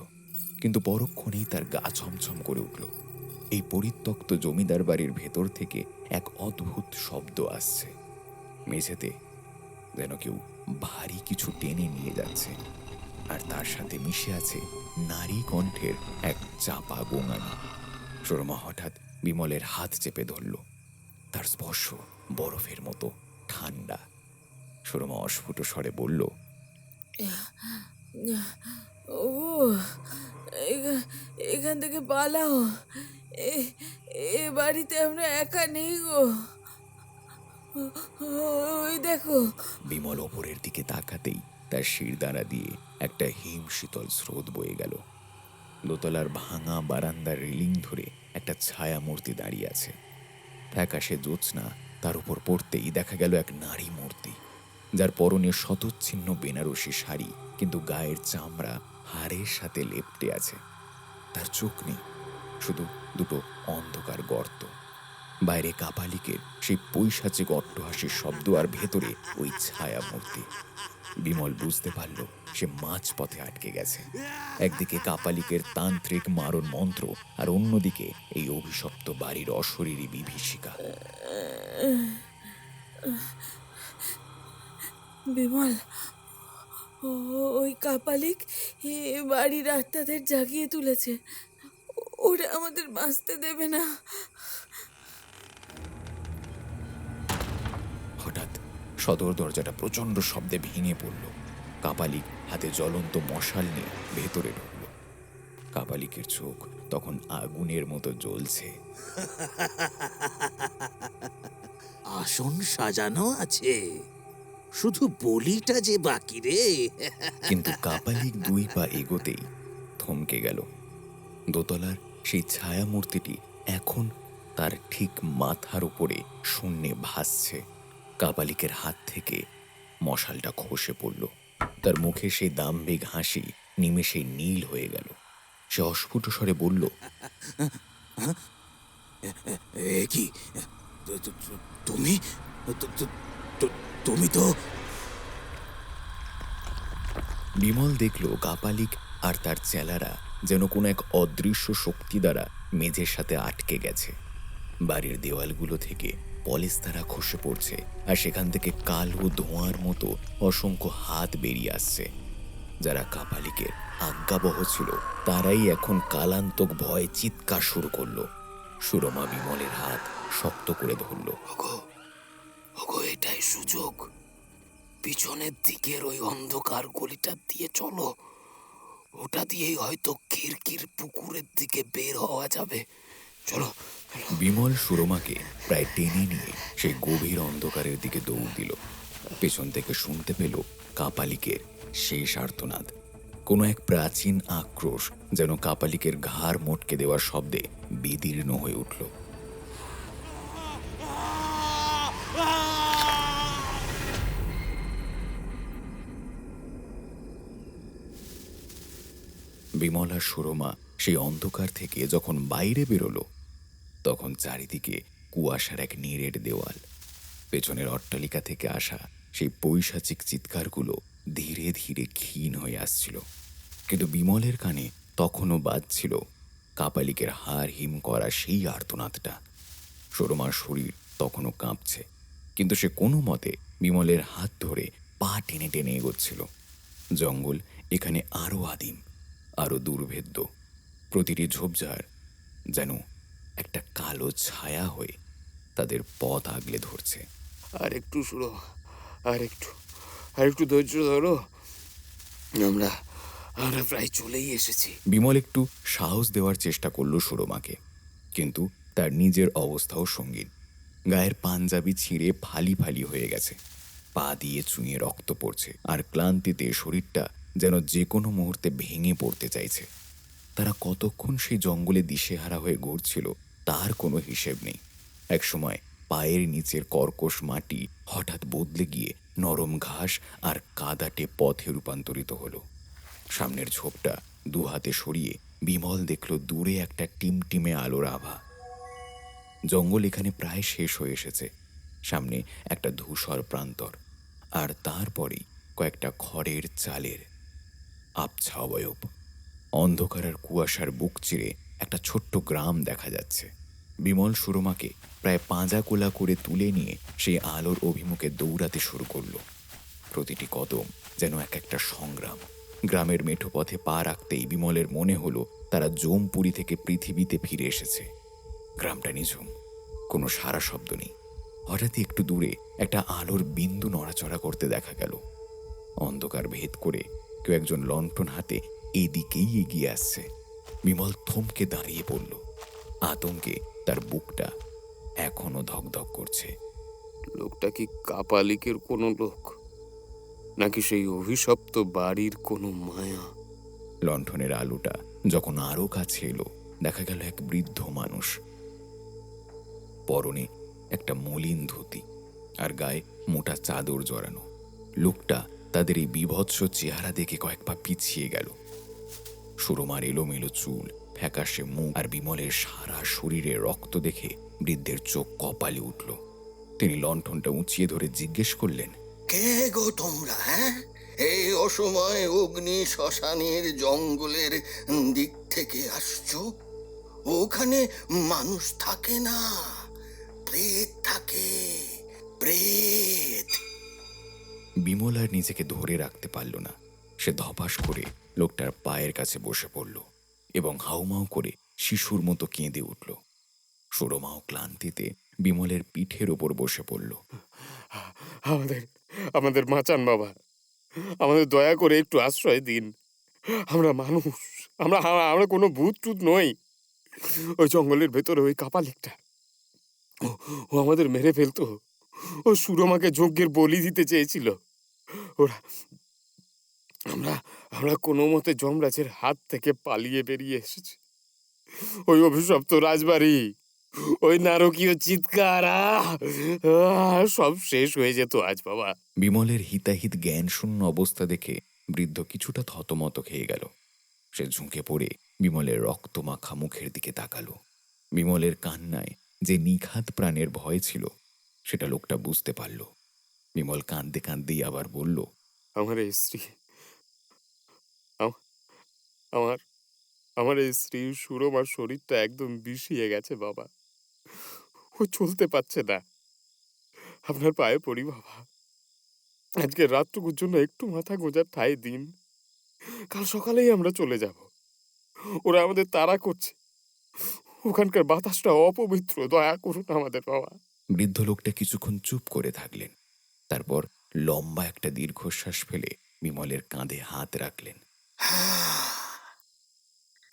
কিন্তু পরক্ষণেই তার গা ছমছম করে উঠল। এই পরিত্যক্ত জমিদার বাড়ির ভেতর থেকে এক অদ্ভুত শব্দ আসছে। মেঝেতে যেন কেউ ভারী কিছু টেনে নিয়ে যাচ্ছে, আর তার সাথে মিশে আছে নারী কণ্ঠের এক চাপা গোঙানি। সুরমা হঠাৎ বিমলের হাত চেপে ধরল। তার স্পর্শ বরফের মতো ঠান্ডা। সুরমা অস্ফুট স্বরে বলল, ও এখান থেকে পালাও, এ এ বাড়িতে আমরা একা নেই গো। ওই দেখো। বিমল ওপরের দিকে তাকাতেই তার শিরদাঁড়া দিয়ে একটা হিম শীতল স্রোত বয়ে গেল। দোতলার ভাঙা বারান্দার রেলিং ধরে একটা ছায়া মূর্তি দাঁড়িয়ে আছে। ফ্যাকাশে জ্যোৎস্না তার উপর পড়তেই দেখা গেল এক নারী মূর্তি, যার পরনে শতচ্ছিন্ন বেনারসি শাড়ি, কিন্তু গায়ের চামড়া হাড়ের সাথে লেপ্টে আছে। তার চোখ নেই, শুধু দুটো অন্ধকার গর্ত। বাইরে কাপালিকের সেই পৈশাচিক অট্টহাসির শব্দ, আর ভেতরে ওই ছায়া মূর্তি। বিমল বুঝতে পারল সে মাঝপথে আটকে গেছে। একদিকে কাপালিকের তান্ত্রিক মারণ মন্ত্র, আর অন্যদিকে এই অভিশপ্ত বাড়ির অশরীরী বিভীষিকা। বিমল, ওই কাপালিক এ বাড়ির আত্মাদের জাগিয়ে তুলেছে। ওরা আমাদের বাঁচতে দেবে না। হঠাৎ সদর দরজাটা প্রচণ্ড শব্দে ভেঙে পড়ল। কাপালিক হাতে জ্বলন্ত মশাল নিয়ে ভেতরে ঢুকল। কাপালিকের চোখ তখন আগুনের মতো জ্বলছে। আসন সাজানো আছে, শুধু বলিটা যে বাকি রে। কিন্তু কাপালিক 2 পা এগোতেই থমকে গেল। দোতলার সেই ছায়া মূর্তিটি এখন তার ঠিক মাথার উপরে শূন্যে ভাসছে। কাপালিকের হাত থেকে মশালটা খসে পড়ল। তার মুখে সেই দাম্ভিক হাসি নিমেষেই নীল হয়ে গেল। সে অস্ফুট স্বরে বলল, এ কি, তুমি তুমি তো। বিমল দেখল কাপালিক আর তার চেলারা যেন কোনো এক অদৃশ্য শক্তি দ্বারা মেঝের সাথে আটকে গেছে। বাড়ির দেওয়ালগুলো থেকে পলেস্তারা খসে পড়ছে, আর সেখান থেকে কালো ধোঁয়ার মতো অসংখ্য হাত বেরিয়ে আসছে। যারা কাপালিকের আজ্ঞাবহ ছিল, তারাই এখন কালান্তক ভয়ে চিৎকার শুরু করলো। সুরমা বিমলের হাত শক্ত করে ধরল। ওগো ওগো, এটাই সুযোগ। পিছনের দিকের ওই অন্ধকার গলিটা দিয়ে চলো, ওটা দিয়েই হয়তো খিড়কির পুকুরের দিকে বের হওয়া যাবে। চলো। বিমল সুরমাকে প্রায় টেনে নিয়ে সেই গভীর অন্ধকারের দিকে দৌড় দিল। পেছন থেকে শুনতে পেল কাপালিকের শেষ আর্তনাদ। কোনো এক প্রাচীন আক্রোশ যেন কাপালিকের ঘাড় মটকে দেওয়ার শব্দে বিদীর্ণ হয়ে উঠল। বিমল আর সুরমা সেই অন্ধকার থেকে যখন বাইরে বেরোলো, তখন চারিদিকে কুয়াশার এক নিরেট দেওয়াল। পেছনের অট্টালিকা থেকে আসা সেই পৈশাচিক চিৎকারগুলো ধীরে ধীরে ক্ষীণ হয়ে আসছিল, কিন্তু বিমলের কানে তখনও বাজছিল কাপালিকের হাড় হিম করা সেই আর্তনাদটা। সরমার শরীর তখনও কাঁপছে, কিন্তু সে কোনো মতে বিমলের হাত ধরে পা টেনে টেনে এগোচ্ছিল। জঙ্গল এখানে আরও আদিম, আরও দুর্ভেদ্য। প্রতিটি ঝোপঝাড় যেন একটা কালো ছায়া হয়ে তাদের পথ আগলে ধরছে। আর একটু শুরু, আর একটু ধৈর্য ধরো, আমরা আমরা প্রায় চলেই এসেছি। বিমল একটু সাহস দেওয়ার চেষ্টা করল সুরমাকে, কিন্তু তার নিজের অবস্থাও সঙ্গীন। গায়ের পাঞ্জাবি ছিঁড়ে ফালি ফালি হয়ে গেছে, পা দিয়ে চুঁয়ে রক্ত পড়ছে, আর ক্লান্তিতে শরীরটা যেন যে কোনো মুহূর্তে ভেঙে পড়তে চাইছে। তারা কতক্ষণ সেই জঙ্গলে দিশেহারা হয়ে ঘুরছিল তার কোনো হিসেব নেই। একসময় পায়ের নিচের কর্কশ মাটি হঠাৎ বদলে গিয়ে নরম ঘাস আর কাদাটে পথে রূপান্তরিত হলো। সামনের ঝোপটা দু হাতে সরিয়ে বিমল দেখল দূরে একটা টিমটিমে আলোর আভা। জঙ্গল এখানে প্রায় শেষ হয়ে এসেছে। সামনে একটা ধূসর প্রান্তর, আর তারপরেই কয়েকটা খড়ের চালের আবছা অবয়ব। অন্ধকার আর কুয়াশার বুক চিরে একটা ছোট্ট গ্রাম দেখা যাচ্ছে। বিমল সুরমাকে প্রায় পাঁজা কোলা করে তুলে নিয়ে সেই আলোর অভিমুখে দৌড়াতে শুরু করলো। প্রতিটি কদম যেন এক একটা সংগ্রাম। গ্রামের মেঠো পথে পা রাখতেই বিমলের মনে হলো তারা জমপুরি থেকে পৃথিবীতে ফিরে এসেছে। গ্রামটা নিঝুম, কোনো সারা শব্দ নেই। হঠাৎই একটু দূরে একটা আলোর বিন্দু নড়াচড়া করতে দেখা গেল। অন্ধকার ভেদ করে কেউ একজন লণ্ঠন হাতে এদিকেই এগিয়ে আসছে। বিমল থমকে দাঁড়িয়ে পড়ল। আতঙ্কে তার বুকটা এখনো ধকধক করছে। লোকটা কি কাপালিকের কোনো লোক, নাকি সেই অভিশপ্ত বাড়ির কোনো মায়া? লণ্ঠনের আলোটা যখন আরো কাছে এলো, দেখা গেল এক বৃদ্ধ মানুষ। পরনে একটা মলিন ধুতি আর গায়ে মোটা চাদর জড়ানো। লোকটা তাদের এই বীভৎস চেহারা দেখে কয়েক পা পিছিয়ে গেল। সুরমার এলোমেলো চুল, ফ্যাকাশে মুখ আর বিমলের সারা শরীরে রক্ত দেখে বৃদ্ধের চোখ কপালে উঠল। তিনি লণ্ঠনটা উঁচিয়ে ধরে জিজ্ঞেস করলেন, কে গো তোমরা? হ্যাঁ, এই অসময়ে অগ্নি শ্মশানের জঙ্গলের দিক থেকে আসছো? ওখানে মানুষ থাকে না, প্রেত থাকে, প্রেত। বিমল আর নিজেকে ধরে রাখতে পারল না। সে ধপাস করে লোকটার পায়ের কাছে বসে পড়ল এবং হাউমাউ করে শিশুর মতো কেঁদে উঠল। সুরমাও ক্লান্তিতে বিমলের পিঠের ওপর বসে পড়ল। আমাদের আমাদের বাঁচান বাবা, আমাদের দয়া করে একটু আশ্রয় দিন। আমরা মানুষ, আমরা আমরা কোনো ভূত টুত নই। ওই জঙ্গলের ভেতরে ওই কাপালিকটা, ও ও আমাদের মেরে ফেলতো। ও সুরমাকে যজ্ঞের বলি দিতে চেয়েছিল। ওরা আমরা আমরা কোনো মতে যমরাজের হাত থেকে পালিয়ে বেরিয়ে এসেছি। ওই অভিশপ্ত রাজবাড়ি, ওই নারকীয় চিৎকার, সব শেষ হয়ে যেত আজ বাবা। বিমলের হিতাহিত জ্ঞান শূন্য অবস্থা দেখে বৃদ্ধ কিছুটা থতমত খেয়ে গেল। সে ঝুঁকে পড়ে বিমলের রক্তমাখা মুখের দিকে তাকালো। বিমলের কান্নায় যে নিখাত প্রাণের ভয় ছিল সেটা লোকটা বুঝতে পারল। বিমল কাঁদতে কাঁদতেই আবার বলল, আমার এই স্ত্রী, আম- আমার আমার এই স্ত্রী সুরমার শরীরটা একদম বিষিয়ে গেছে বাবা। ও চলতে পারছে না। আপনার পায়ে পড়ি বাবা, আজকে রাতটুকুর জন্য একটু মাথা গোঁজার ঠাঁই দিন। কাল সকালেই আমরা চলে যাব। ওরা আমাদের তাড়া করছে। ওখানকার বাতাসটা অপবিত্র, দয়া করুন আমাদের বাবা। বৃদ্ধ লোকটা কিছুক্ষণ চুপ করে থাকলেন। তারপর লম্বা একটা দীর্ঘশ্বাস ফেলে বিমলের কাঁধে হাত রাখলেন।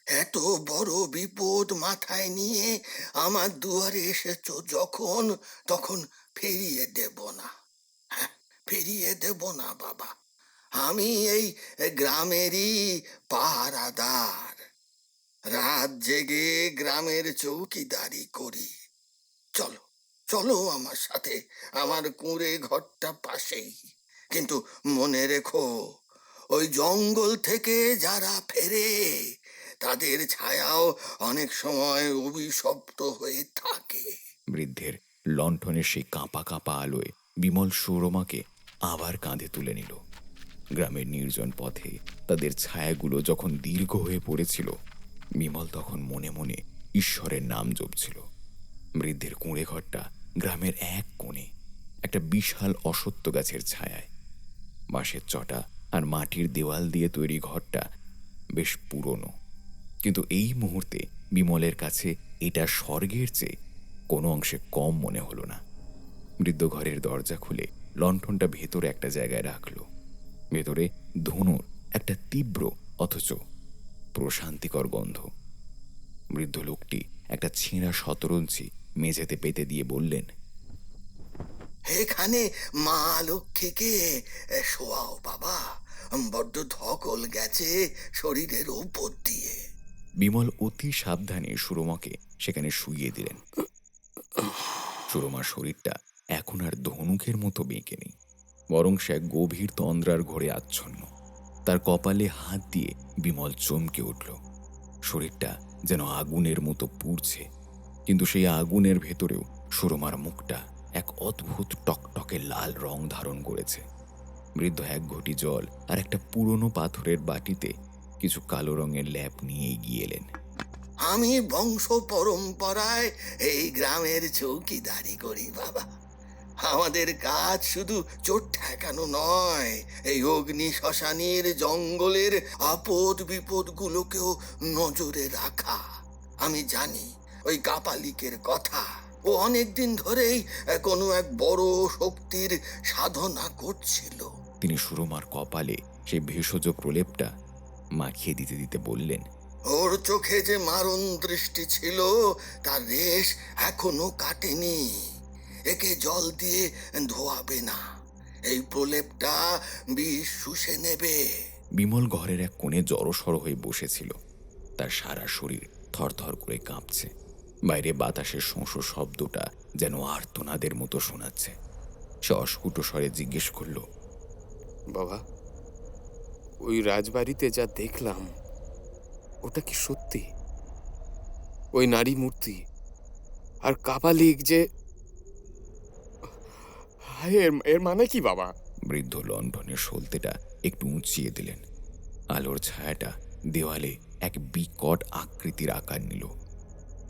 এত বড় বিপদ মাথায় নিয়ে আমার দুয়ারে এসেছো যখন, তখন ফিরিয়ে দেব না। হ্যাঁ, ফিরিয়ে দেব না বাবা। আমি এই গ্রামেরই পাহারাদার, রাত জেগে গ্রামের চৌকিদারি করি। চলো, চলো আমার সাথে, আমার কুঁড়ে ঘরটা পাশেই। কিন্তু মনে রেখো, ওই জঙ্গল থেকে যারা ফেরে তাদের ছায়াও অনেক সময় অভিশপ্ত হয়ে থাকে। বৃদ্ধের লণ্ঠনের সেই কাঁপা কাঁপা আলোয় বিমল সুরমাকে আবার কাঁধে তুলে নিল। গ্রামের নির্জন পথে তাদের ছায়াগুলো যখন দীর্ঘ হয়ে পড়েছিল, বিমল তখন মনে মনে ঈশ্বরের নাম জপছিল। বৃদ্ধের কুঁড়ে ঘরটা গ্রামের এক কোণে, একটা বিশাল অশ্বত্থ গাছের ছায়ায়। বাঁশের চটা আর মাটির দেওয়াল দিয়ে তৈরি ঘরটা বেশ পুরনো, কিন্তু এই মুহূর্তে বিমলের কাছে এটা স্বর্গের চেয়ে কোনো অংশে কম মনে হলো না। বৃদ্ধ ঘরের দরজা খুলে লণ্ঠনটা ভেতরে একটা জায়গায় রাখল। ভেতরে ধনুর একটা তীব্র অথচ প্রশান্তিকর গন্ধ। বৃদ্ধ লোকটি একটা ছেঁড়া শতরঞ্চি মেঝেতে পেতে দিয়ে বললেন, এখানে মা লক্ষ্মীকে শোয়াও বাবা, বড্ড ধকল গেছে শরীরের উপর দিয়ে। বিমল অতি সাবধানে সুরমাকে সেখানে শুইয়ে দিলেন। সুরমার শরীরটা এখন আর ধনুকের মতো বেঁকে নেই, বরং সে এক গভীর তন্দ্রার ঘোরে আচ্ছন্ন। তার কপালে হাত দিয়ে বিমল চমকে উঠল। শরীরটা যেন আগুনের মতো পুড়ছে, কিন্তু সেই আগুনের ভেতরেও সুরমার মুখটা এক অদ্ভুত টকটকে লাল রং ধারণ করেছে। বৃদ্ধ এক ঘটি জল আর একটা পুরনো পাথরের বাটিতে কিছু কালো রঙের ল্যাপ নিয়ে এগিয়ে এলেন। আমি বংশ পরম্পরায় এই গ্রামের চৌকিদারি করি বাবা। আমাদের কাজ শুধু চোর ঠেকানো নয়, এই অগ্নি শ্মশানের জঙ্গলের আপদ বিপদ গুলোকেও নজরে রাখা। আমি জানি ওই কাপালিকের কথা, ও অনেকদিন ধরেই কোনো এক বড় শক্তির সাধনা করছিল। তিনি সুরমার কপালে সেই ভেষজ প্রলেপটা মাখিয়ে দিতে দিতে বললেন, ওর চোখে যে মারণ দৃষ্টি ছিল তার রেশ এখনো কাটেনি। একে জল দিয়ে ধোয়াবে না, এই প্রলেপটা বিষ শুষে নেবে। বিমল ঘরের এক কোণে জড়সড় হয়ে বসেছিল। তার সারা শরীর থরথর করে কাঁপছে। বাইরে বাতাসের শোঁসো শব্দটা যেন আর্তনাদের মতো শোনাচ্ছে। সে অস্ফুট স্বরে জিজ্ঞেস করল, বাবা, ওই রাজবাড়িতে যা দেখলাম ওটা কি সত্যি? ওই নারী মূর্তি আর কাপালিক যে, এর মানে কি বাবা? বৃদ্ধ লণ্ঠনের সলতেটা একটু উঁচিয়ে দিলেন। আলোর ছায়াটা দেওয়ালে এক বিকট আকৃতির আকার নিল।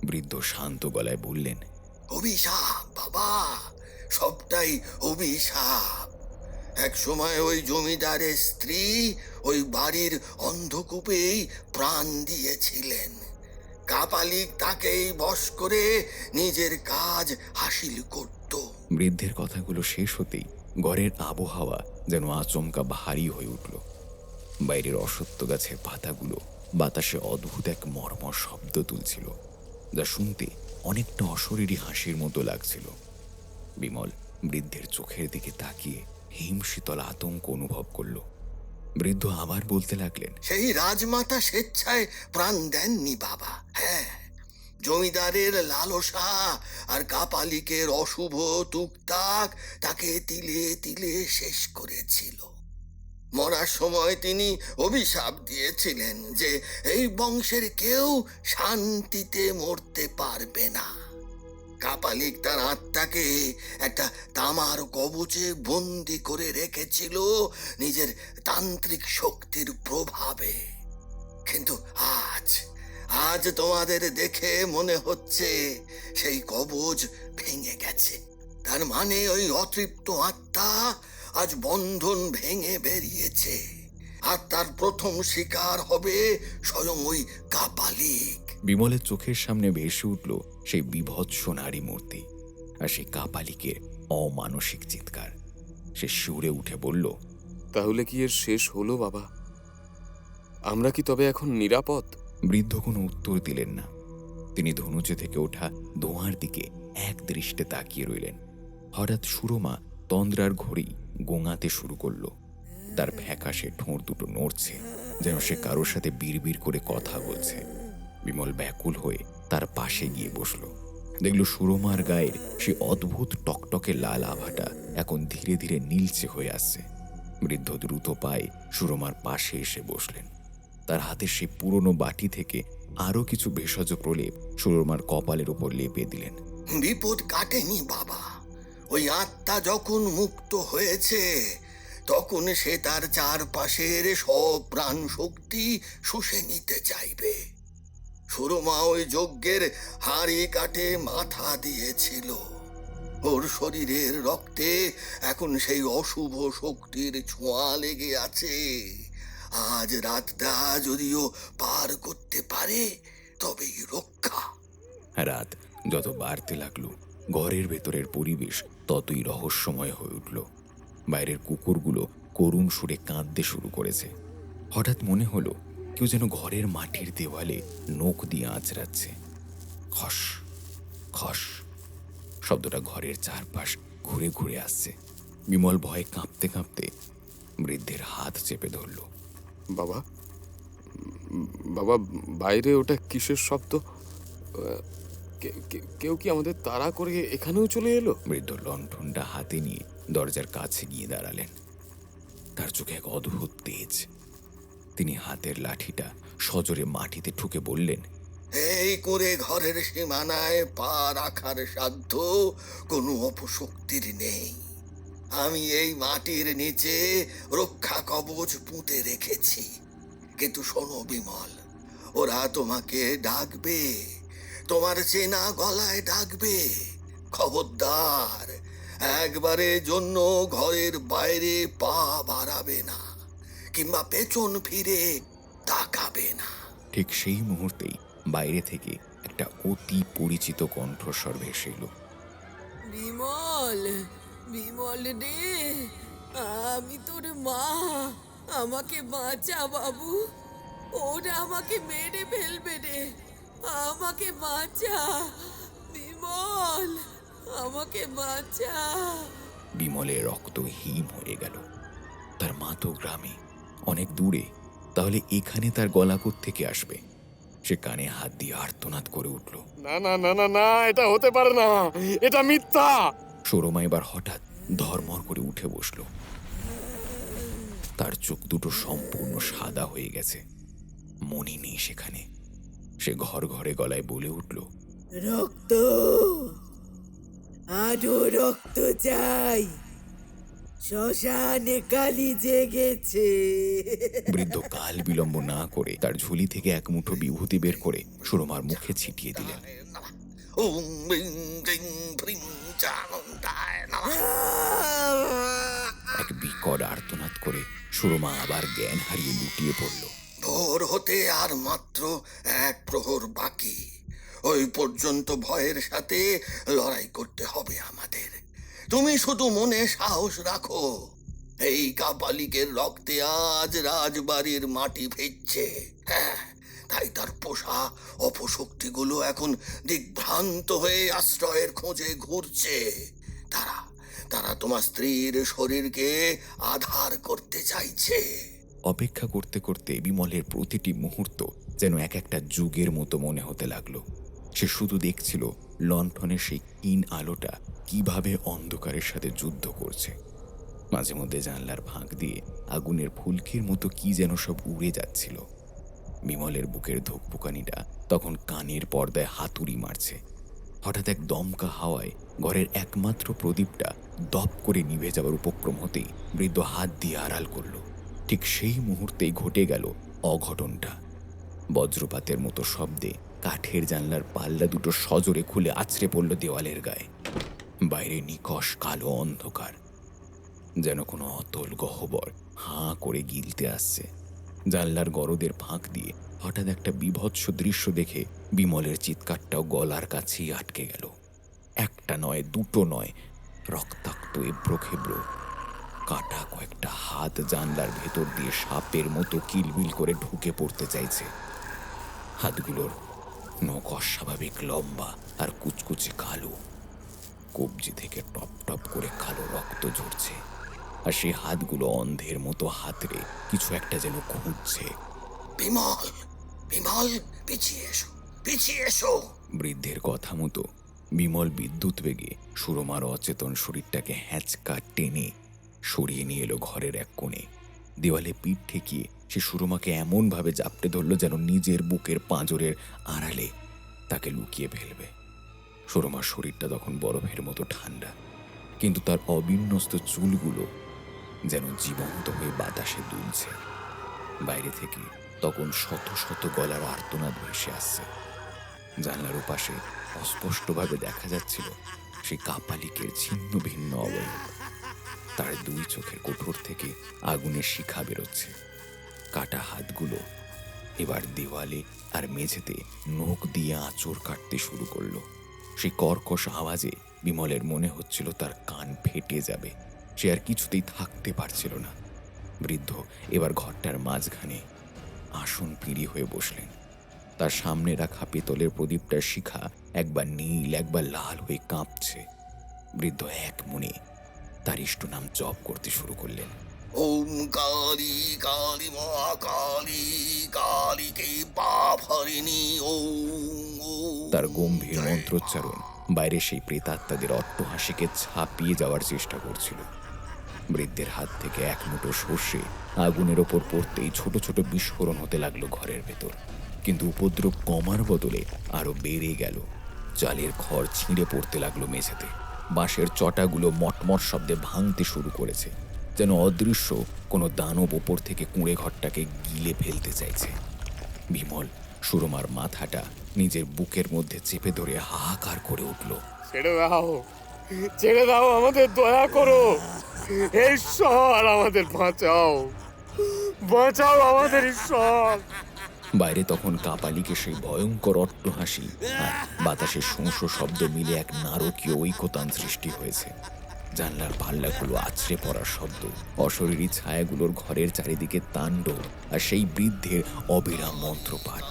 বৃদ্ধ শান্ত গলায় বললেন, অভিশাপ বাবা, সবটাই অভিশাপ। এক সময় ওই জমিদারের স্ত্রী ওই বাড়ির অন্ধকূপেই প্রাণ দিয়েছিলেন। কাপালিক তাকেই বশ করে নিজের কাজ হাসিল করত। বৃদ্ধের কথাগুলো শেষ হতেই ঘরের আবহাওয়া যেন আচমকা ভারী হয়ে উঠল। বাইরের অশ্বত্থ গাছের পাতাগুলো বাতাসে অদ্ভুত এক মর্মর শব্দ তুলছিল, যা শুনতে অনেকটা অশরীরী হাসির মতো লাগছিল। বিমল বৃদ্ধের চোখের দিকে তাকিয়ে হিমশীতল আতঙ্ক অনুভব করল। বৃদ্ধ আবার বলতে লাগলেন, সেই রাজমাতা স্বেচ্ছায় প্রাণ দেননি বাবা। হ্যাঁ, জমিদারের লালসা আর কাপালিকের অশুভ তুকতাক তাকে তিলে তিলে শেষ করেছিল। মরার সময় তিনি অভিশাপ দিয়েছিলেন যে এই বংশের কেউ শান্তিতে মরতে পারবে না। কাপালিক তার আত্মাকে একটা তামার কবচে বন্দি করে রেখেছিল নিজের তান্ত্রিক শক্তির প্রভাবে। কিন্তু আজ আজ তোমাদের দেখে মনে হচ্ছে সেই কবচ ভেঙে গেছে। তার মানে ওই অতৃপ্ত আত্মা আজ বন্ধন ভেঙে বেরিয়েছে, আর তার প্রথম শিকার হবে স্বয়ং ওই কাপালিক। বিমলের চোখের সামনে ভেসে উঠল সেই বিভৎস নারী মূর্তি আর সেই কাপালিকের অমানসিক চিৎকার। সে শিউরে উঠে বলল, তাহলে কি এর শেষ হলো বাবা? আমরা কি তবে এখন নিরাপদ? বৃদ্ধ কোনো উত্তর দিলেন না। তিনি ধনুচে থেকে ওঠা ধোঁয়ার দিকে এক দৃষ্টে তাকিয়ে রইলেন। হঠাৎ সুরমা তন্দ্রার ঘড়ি গোঙাতে শুরু করলো। তার ফ্যাকাশে ঠোঁট দুটো নড়ছে, যেন সে কারোর সাথে বিড়বিড় করে কথা বলছে। বিমল ব্যাকুল হয়ে তার পাশে গিয়ে বসল। দেখল সুরমার গায়ের সে অদ্ভুত টকটকে লাল আভাটা এখন ধীরে ধীরে নীলচে হয়ে আসছে। বৃদ্ধ দ্রুত পায়ে সুরমার পাশে এসে বসলেন। তার হাতে সে পুরনো বাটি থেকে আরো কিছু ভেষজ প্রলেপ সুরমার কপালের উপর লেপে দিলেন। বিপদ কাটেনি বাবা। ওই আত্মা যখন মুক্ত হয়েছে তখন সে তার চারপাশের সব প্রাণ শক্তি শুষে নিতে চাইবে। সুরমা ওই যজ্ঞের হাড়ি কাটে মাথা দিয়েছিল। ওর শরীরের রক্তে এখন সেই অশুভ শক্তির ছোঁয়া লেগে আছে। আজ রাতটা যদিও পার করতে পারে তবেই রক্ষা। রাত যত বাড়তে লাগলো, ঘরের ভেতরের পরিবেশ ততই রহস্যময় হয়ে উঠল। বাইরের কুকুরগুলো করুণ সুরে কাঁদতে শুরু করেছে। হঠাৎ মনে হলো কেউ যেন ঘরের মাটির দেওয়ালে নখ দিয়ে আঁচড়াচ্ছে। খস খস শব্দটা ঘরের চারপাশ ঘুরে ঘুরে আসছে। বিমল ভয়ে কাঁপতে কাঁপতে বৃদ্ধের হাত চেপে ধরল। বাবা, বাবা, বাইরে ওটা কিসের শব্দ? কেউ কি আমাদের তাড়া করে এখানেও চলে এলো? বৃদ্ধ লণ্ঠনটা হাতে নিয়ে দরজার কাছে গিয়ে দাঁড়ালেন। তার চোখে এক অদ্ভুত তেজ। তিনি হাতের লাঠিটা সজোরে মাটিতে ঠুকে বললেন, এই করে ঘরের সীমানায় পা রাখার সাধ্য কোনো অপশক্তির নেই। আমি এই মাটির নিচে রক্ষা কবচ পুঁতে রেখেছি। কিন্তু শোনো বিমল, ওরা তোমাকে ডাকবে, তোমার চেনা গলায় ডাকবে। খবরদার, একবারের জন্য ঘরের বাইরে পা বাড়াবে না, কিংবা পেছন ফিরে তাকাবে না। ঠিক সেই মুহূর্তেই বাইরে থেকে একটা অতি পরিচিত কণ্ঠস্বর ভেসে এলো। বিমল, বিমল রে, আমি তোর মা, আমাকে বাঁচা বাবু, ওরা আমাকে মেরে ফেলবে রে, আমাকে বাঁচা বিমল, আমাকে বাঁচা। বিমলের রক্ত হিম হয়ে গেল। তার মা তো গ্রামে, অনেক দূরে, তাহলে এখানে তার গলা থেকে আসবে? সে কানে হাত দিয়ে আর্তনাদ করে উঠল, না না না না না, এটা হতে পারে না, এটা মিথ্যা। সুরমা এবার হঠাৎ ধর্মর করে উঠে বসল। তার চোখ দুটো সম্পূর্ণ সাদা হয়ে গেছে, মনি নেই সেখানে। সে ঘর ঘরে গলায় বলে উঠল, রক্ত, আরো রক্ত চাই, শ্মশানে কালি জেগেছে। বৃদ্ধ কাল বিলম্ব না করে তার ঝুলি থেকে এক মুঠো বিভূতি বের করে সুরমার মুখে ছিটিয়ে দিলেন। ওম ব্রিং ব্রিং ব্রিং চানন্দায় নমঃ। এক বিকট আর্তনাদ করে সুরমা আবার জ্ঞান হারিয়ে লুটিয়ে পড়ল। ভোর হতে আর মাত্র এক প্রহর বাকি। ওই পর্যন্ত ভয়ের সাথে লড়াই করতে হবে আমাদের। তুমি শুধু মনে সাহস রাখো। এই কাপালিকের রক্তে আজ রাজবাড়ির মাটি ভিজছে। হ্যাঁ, তাই তার পোষা অপশক্তিগুলো এখন দিগ্ভ্রান্ত হয়ে আশ্রয়ের খোঁজে ঘুরছে। তারা তারা তোমার স্ত্রীর শরীরকে আধার করতে চাইছে। অপেক্ষা করতে করতে বিমলের প্রতিটি মুহূর্ত যেন এক একটা যুগের মতো মনে হতে লাগলো। সে শুধু দেখছিল লণ্ঠনের সেই ক্ষীণ আলোটা কিভাবে অন্ধকারের সাথে যুদ্ধ করছে। মাঝে মধ্যে জানলার ফাঁক দিয়ে আগুনের ফুলকির মতো কি যেন সব উড়ে যাচ্ছিল। বিমলের বুকের ধুকপুকানিটা তখন কানের পর্দায় হাতুড়ি মারছে। হঠাৎ এক দমকা হাওয়ায় ঘরের একমাত্র প্রদীপটা দপ করে নিভে যাওয়ার উপক্রম হতেই বৃদ্ধ হাত দিয়ে আড়াল করল। ঠিক সেই মুহূর্তেই ঘটে গেল অঘটনটা। বজ্রপাতের মতো শব্দে কাঠের জানলার পাল্লা দুটো সজোরে খুলে আছড়ে পড়ল দেওয়ালের গায়ে। বাইরে নিকষ কালো অন্ধকার, যেন কোনো অতল গহ্বর হাঁ করে গিলতে আসছে। জানলার গরদের ফাঁক দিয়ে হঠাৎ একটা বীভৎস দৃশ্য দেখে বিমলের চিৎকারটাও গলার কাছেই আটকে গেল। একটা নয়, দুটো নয়, রক্তাক্ত এব্রো খেব্রো কাটা কয়েকটা হাত জানলার ভেতর দিয়ে সাপের মতো কিলবিল করে ঢুকে পড়তে চাইছে। হাতগুলোর নখ অস্বাভাবিক লম্বা আর কুচকুচে কালো। কবজি থেকে টপ টপ করে কালো রক্ত ঝরছে, আর সেই হাতগুলো অন্ধের মতো হাতড়ে কিছু একটা যেন খুঁজছে। বিমল, বিমল, পিছিয়ে এসো, পিছিয়ে এসো। বৃদ্ধের কথা মতো বিমল বিদ্যুৎ বেগে সুরমার অচেতন শরীরটাকে হ্যাঁচকা টেনে সরিয়ে নিয়ে এলো ঘরের এক কোণে। দেওয়ালে পিঠ ঠেকিয়ে সে সুরমাকে এমনভাবে জাপটে ধরল যেন নিজের বুকের পাঁজরের আড়ালে তাকে লুকিয়ে ফেলবে। সুরমার শরীরটা তখন বরফের মতো ঠান্ডা, কিন্তু তার অবিন্যস্ত চুলগুলো যেন জীবন্ত হয়ে বাতাসে দুলছে। বাইরে থেকে তখন শত শত গলার আর্তনাদ ভেসে আসছে। জানলার ওপাশে অস্পষ্টভাবে দেখা যাচ্ছিল সেই কাপালিকের ছিন্ন ভিন্ন অবয়ব। তার দুই চোখের কোঠর থেকে আগুনের শিখা বেরোচ্ছে। কাটা হাতগুলো এবার দেওয়ালে আর মেঝেতে নখ দিয়ে আঁচড় কাটতে শুরু করলো। সেই কর্কশ আওয়াজে বিমলের মনে হচ্ছিল তার কান ফেটে যাবে। সে আর কিছুতেই থাকতে পারছিল না। বৃদ্ধ এবার ঘরটার মাঝখানে আসন পিঁড়ি হয়ে বসলেন। তার সামনে রাখা পেতলের প্রদীপটার শিখা একবার নীল একবার লাল হয়ে কাঁপছে। বৃদ্ধ এক মনে তার ইষ্ট নাম জপ করতে শুরু করলেন। ওম কালী কালী মহাকালী কালীকে পাপ হরিণী ওম। তার গম্ভীর মন্ত্রোচ্চারণ বাইরে সেই প্রেতাত্মাদের অট্টহাসিকে ছাপিয়ে যাওয়ার চেষ্টা করছিল। বৃদ্ধের হাত থেকে এক মুঠো সর্ষে আগুনের ওপর পড়তেই ছোট ছোট বিস্ফোরণ হতে লাগলো ঘরের ভেতর। কিন্তু উপদ্রব কমার বদলে আরো বেড়ে গেল। চালের খড় ছিঁড়ে পড়তে লাগলো মেঝেতে। বাঁশের চটাগুলো মটমট শব্দে ভাঙতে শুরু করেছে, যেন অদৃশ্য কোনো দানব ওপর থেকে কুঁড়ে ঘরটাকে গিলে ফেলতে চাইছে। বিমল সুরমার মাথাটা নিজের বুকের মধ্যে চেপে ধরে হাহাকার করে উঠল। ছেড়ে দাও, ছেড়ে দাও, আমাদের দয়া করো, হে ঈশ্বর আমাদের বাঁচাও, বাঁচাও আমাদের ঈশ্বর। বাইরে তখন কাপালিকে সেই ভয়ঙ্কর অট্টহাসি আর বাতাসের শোঁ শব্দ মিলে এক নারকীয় ঐকতান সৃষ্টি হয়েছে। জানলার পাল্লাগুলো আছড়ে পড়ার শব্দ, অশরীরী ছায়াগুলোর ঘরের চারিদিকে তাণ্ডব, আর সেই বৃদ্ধের অবিরাম মন্ত্রপাঠ,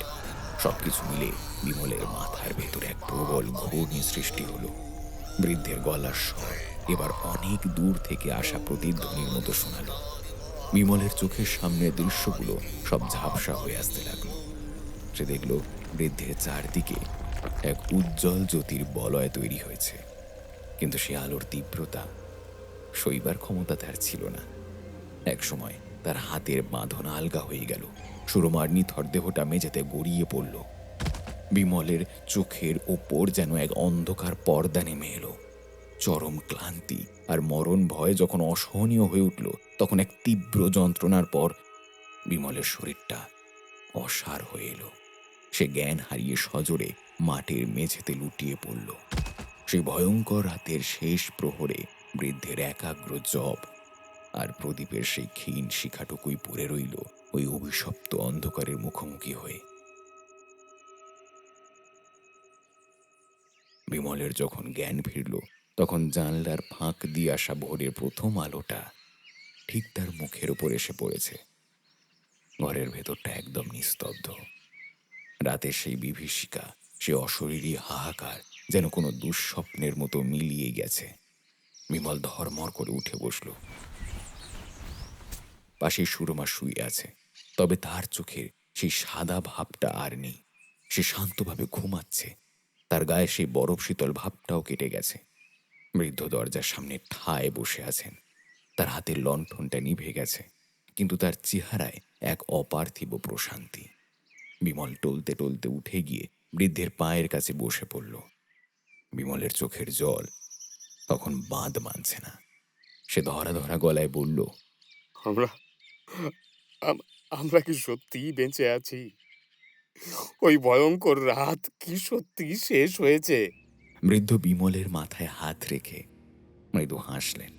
সবকিছু মিলে বিমলের মাথার ভেতরে এক প্রবল ঘূর্ণি সৃষ্টি হলো। বৃদ্ধের গলার স্বর এবার অনেক দূর থেকে আসা প্রতিধ্বনির মতো শোনালো। বিমলের চোখের সামনের দৃশ্যগুলো সব ঝাপসা হয়ে আসতে লাগলো। সে দেখল বৃদ্ধের চারদিকে এক উজ্জ্বল জ্যোতির বলয় তৈরি হয়েছে, কিন্তু সে আলোর তীব্রতা সইবার ক্ষমতা তার ছিল না। এক সময় তার হাতের বাঁধন আলগা হয়ে গেল। সুরমার নিথর দেহটা মেঝেতে গড়িয়ে পড়ল। বিমলের চোখের ওপর যেন এক অন্ধকার পর্দা নেমে এলো। চরম ক্লান্তি আর মরণ ভয় যখন অসহনীয় হয়ে উঠল, তখন এক তীব্র যন্ত্রণার পর বিমলের শরীরটা অসাড় হয়ে এলো। সে জ্ঞান হারিয়ে সজোরে মাটির মেঝেতে লুটিয়ে পড়ল। সেই ভয়ঙ্কর রাতের শেষ প্রহরে বৃদ্ধের একাগ্র জপ আর প্রদীপের সেই ক্ষীণ শিখাটুকুই পড়ে রইল ওই অভিশপ্ত অন্ধকারের মুখোমুখি হয়ে। বিমলের যখন জ্ঞান ফিরল, তখন জানলার ফাঁক দিয়ে আসা ভোরের প্রথম আলোটা ঠিক তার মুখের উপর এসে পড়েছে। ঘরের ভেতরটা একদম নিস্তব্ধ। রাতের সেই বিভীষিকা, সে অশরীরী হাহাকার যেন কোনো দুঃস্বপ্নের মতো মিলিয়ে গেছে। বিমল ধর্মর করে উঠে বসল। পাশে সুরমা শুয়ে আছে, তবে তার চোখের সেই সাদা ভাবটা আর নেই। সে শান্তভাবে ঘুমাচ্ছে। তার গায়ে সেই বরফ শীতল ভাবটাও কেটে গেছে। বৃদ্ধ দরজার সামনে ঠায় বসে আছেন। তার হাতের লণ্ঠনটা নিভে গেছে, কিন্তু তার চেহারায় এক অপার্থিব প্রশান্তি। বিমল টলতে টলতে উঠে গিয়ে বৃদ্ধের পায়ের কাছে বসে পড়ল। বিমলের চোখের জল তখন বাঁধ মানছে না। সে ধরা ধরা গলায় বলল, আমরা আমরা কি সত্যিই বেঁচে আছি? ওই ভয়ঙ্কর রাত কি সত্যি শেষ হয়েছে? বৃদ্ধ বিমলের মাথায় হাত রেখে মৃদু হাসলেন।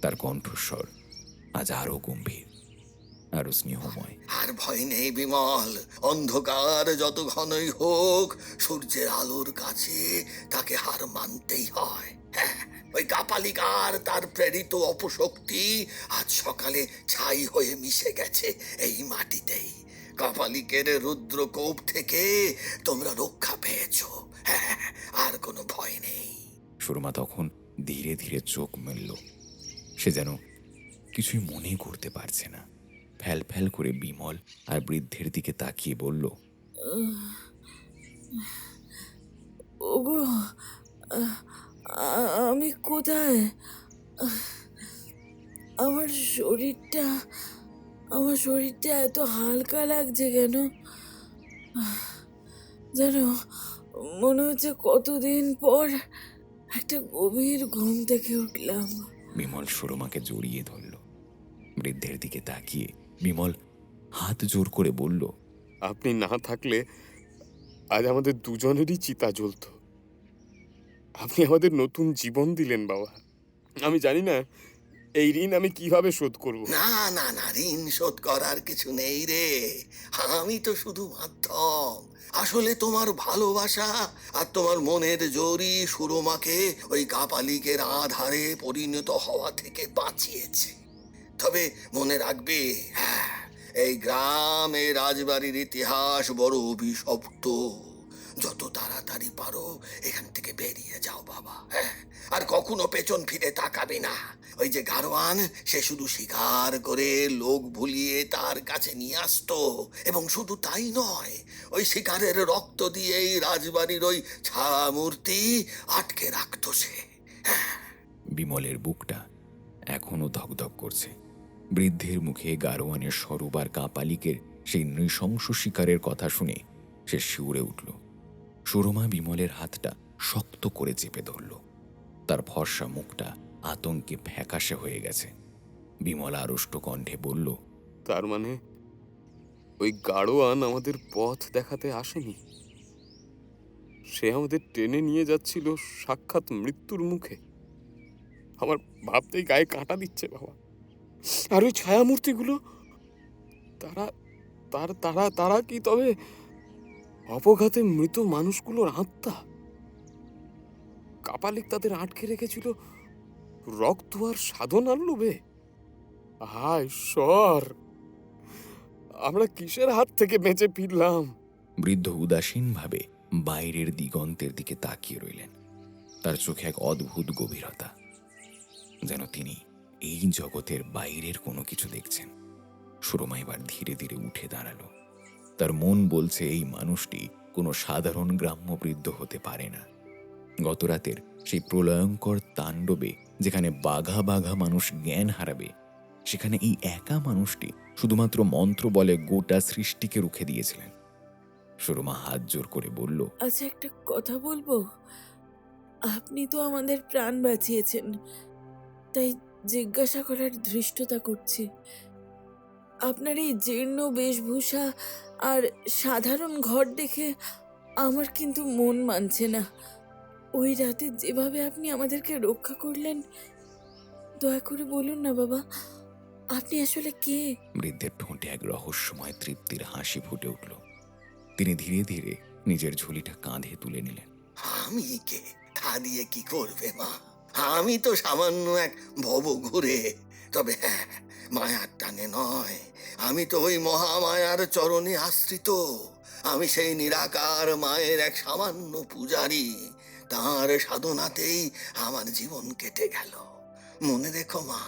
তার কণ্ঠস্বর আজ আরো গম্ভীর, আরো স্নেহময়। আর ভয় নেই বিমল, অন্ধকার যত ঘনই হোক সূর্যের আলোর কাছে তাকে হার মানতেই হয়। হ্যাঁ, ওই কাপালিকার তার প্রেরিত অপশক্তি আজ সকালে ছাই হয়ে মিশে গেছে এই মাটিতেই। কাপালিকের রুদ্রকোপ থেকে তোমরা রক্ষা পেয়েছো। হ্যাঁ, আর কোনো ভয় নেই। সুরমা তখন ধীরে ধীরে চোখ মেলল। সে যেন কিছুই মনে করতে পারছে না। ফ্যাল ফ্যাল করে বিমল আর বৃদ্ধের দিকে তাকিয়ে বলল, ওগো, আমি কোথায়? আমার শরীরটা আমার শরীরটা এত হালকা লাগছে কেন? যেন মনে হচ্ছে কতদিন পর একটা গভীর ঘুম থেকে উঠলাম। বিমল সুরমাকে জড়িয়ে ধরল। বৃদ্ধের দিকে তাকিয়ে বিমল হাত জোর করে বলল, আপনি না থাকলে আজ আমাদের দুজনেরই চিতা জ্বলত। আপনি আমাদের নতুন জীবন দিলেন বাবা। আমি জানি না এই ঋণ আমি কিভাবে শোধ করব। না না না, ঋণ শোধ করার কিছু নেই রে। আমি তো শুধু মাধ্যম। আসলে তোমার ভালোবাসা আর তোমার মনের জোরই সুরমাকে ওই কাপালিকের আধারে পরিণত হওয়া থেকে বাঁচিয়েছে। তবে মনে রাখবে, হ্যাঁ, এই গ্রাম, এই রাজবাড়ির ইতিহাস বড় অভিশপ্ত। যত তাড়াতাড়ি পারো এখান থেকে বেরিয়ে যাও বাবা, হ্যাঁ। আর কখনো পেছন ফিরে তাকাবে না। ওই যে গারোয়ান, সে শুধু শিকার করে লোক ভুলিয়ে তার কাছে নিয়ে আসতো, এবং শুধু তাই নয়, ওই শিকারের রক্ত দিয়েই রাজবাড়ির ওই ছায়া মূর্তি আটকে রাখতো সে। বিমলের বুকটা এখনো ধকধক করছে। বৃদ্ধের মুখে গারোয়ানের স্বরূপ আর কাপালিকের সেই নৃশংস শিকারের কথা শুনে সে শিউরে উঠল। সুরমা বিমলের হাতটা শক্ত করে চেপে ধরল। তার ফর্সা মুখটা আতঙ্কে ফ্যাকাশে হয়ে গেছে। বিমল আড়ষ্ট কণ্ঠে বলল, তার মানে ওই গাড়োয়ান আমাদের পথ দেখাতে আসেনি? সে আমাদের টেনে নিয়ে যাচ্ছিল সাক্ষাৎ মৃত্যুর মুখে। আমার ভাবতেই গায়ে কাঁটা দিচ্ছে বাবা। আর ওই ছায়ামূর্তিগুলো, তারা তারা তারা তারা কি তবে অপঘাতে মৃত মানুষগুলোর আত্মা? কাপালিক তাদের আটকে রেখেছিল রক্ত আর সাধনার লোভে। হায় ঈশ্বর, আমরা কিসের হাত থেকে বেঁচে ফিরলাম? বৃদ্ধ উদাসীনভাবে বাইরের দিগন্তের দিকে তাকিয়ে রইলেন। তার চোখে এক অদ্ভুত গভীরতা, যেন তিনি এই জগতের বাইরের কোনো কিছু দেখছেন। সুরমা এবার ধীরে ধীরে উঠে দাঁড়ালো। তার মন বলছে এই মানুষটি কোনো সাধারণ গ্রাম্য বৃদ্ধ হতে পারে না। গতরাতের সেই প্রলয়ঙ্কর তাণ্ডবে যেখানে বাঘা বাঘা মানুষ জ্ঞান হারাবে, সেখানে এই একা মানুষটি শুধুমাত্র মন্ত্র বলে গোটা সৃষ্টিকে রুখে দিয়েছিলেন। সুরমা হাত জোর করে বলল, আচ্ছা, একটা কথা বলবো? আপনি তো আমাদের প্রাণ বাঁচিয়েছেন, তাই জিজ্ঞাসা করার ধৃষ্টতা করছি। আপনার এই জীর্ণ বেশভূষা আর সাধারণ ঘর দেখে আমার কিন্তু মন মানছে না। ওই রাতে যেভাবে আপনি আমাদেরকে রক্ষা করলেন, দয়া করে বলুন না বাবা, আপনি আসলে কে? বৃদ্ধের ঠোঁটে এক রহস্যময় তৃপ্তির হাসি ফুটে উঠল। তিনি ধীরে ধীরে নিজের ঝুলিটা কাঁধে তুলে নিলেন। আমি কে? তা দিয়ে কি করবে মা? আমি তো সামান্য এক ভব ঘুরে। তবে হ্যাঁ, মায়ার টানে নয়, আমি তো ওই মহামায়ার চরণে আশ্রিত। আমি সেই নিরাকার মায়ের এক সামান্য পূজারী। তার সাধনাতেই আমার জীবন কেটে গেল। মনে রেখো মা,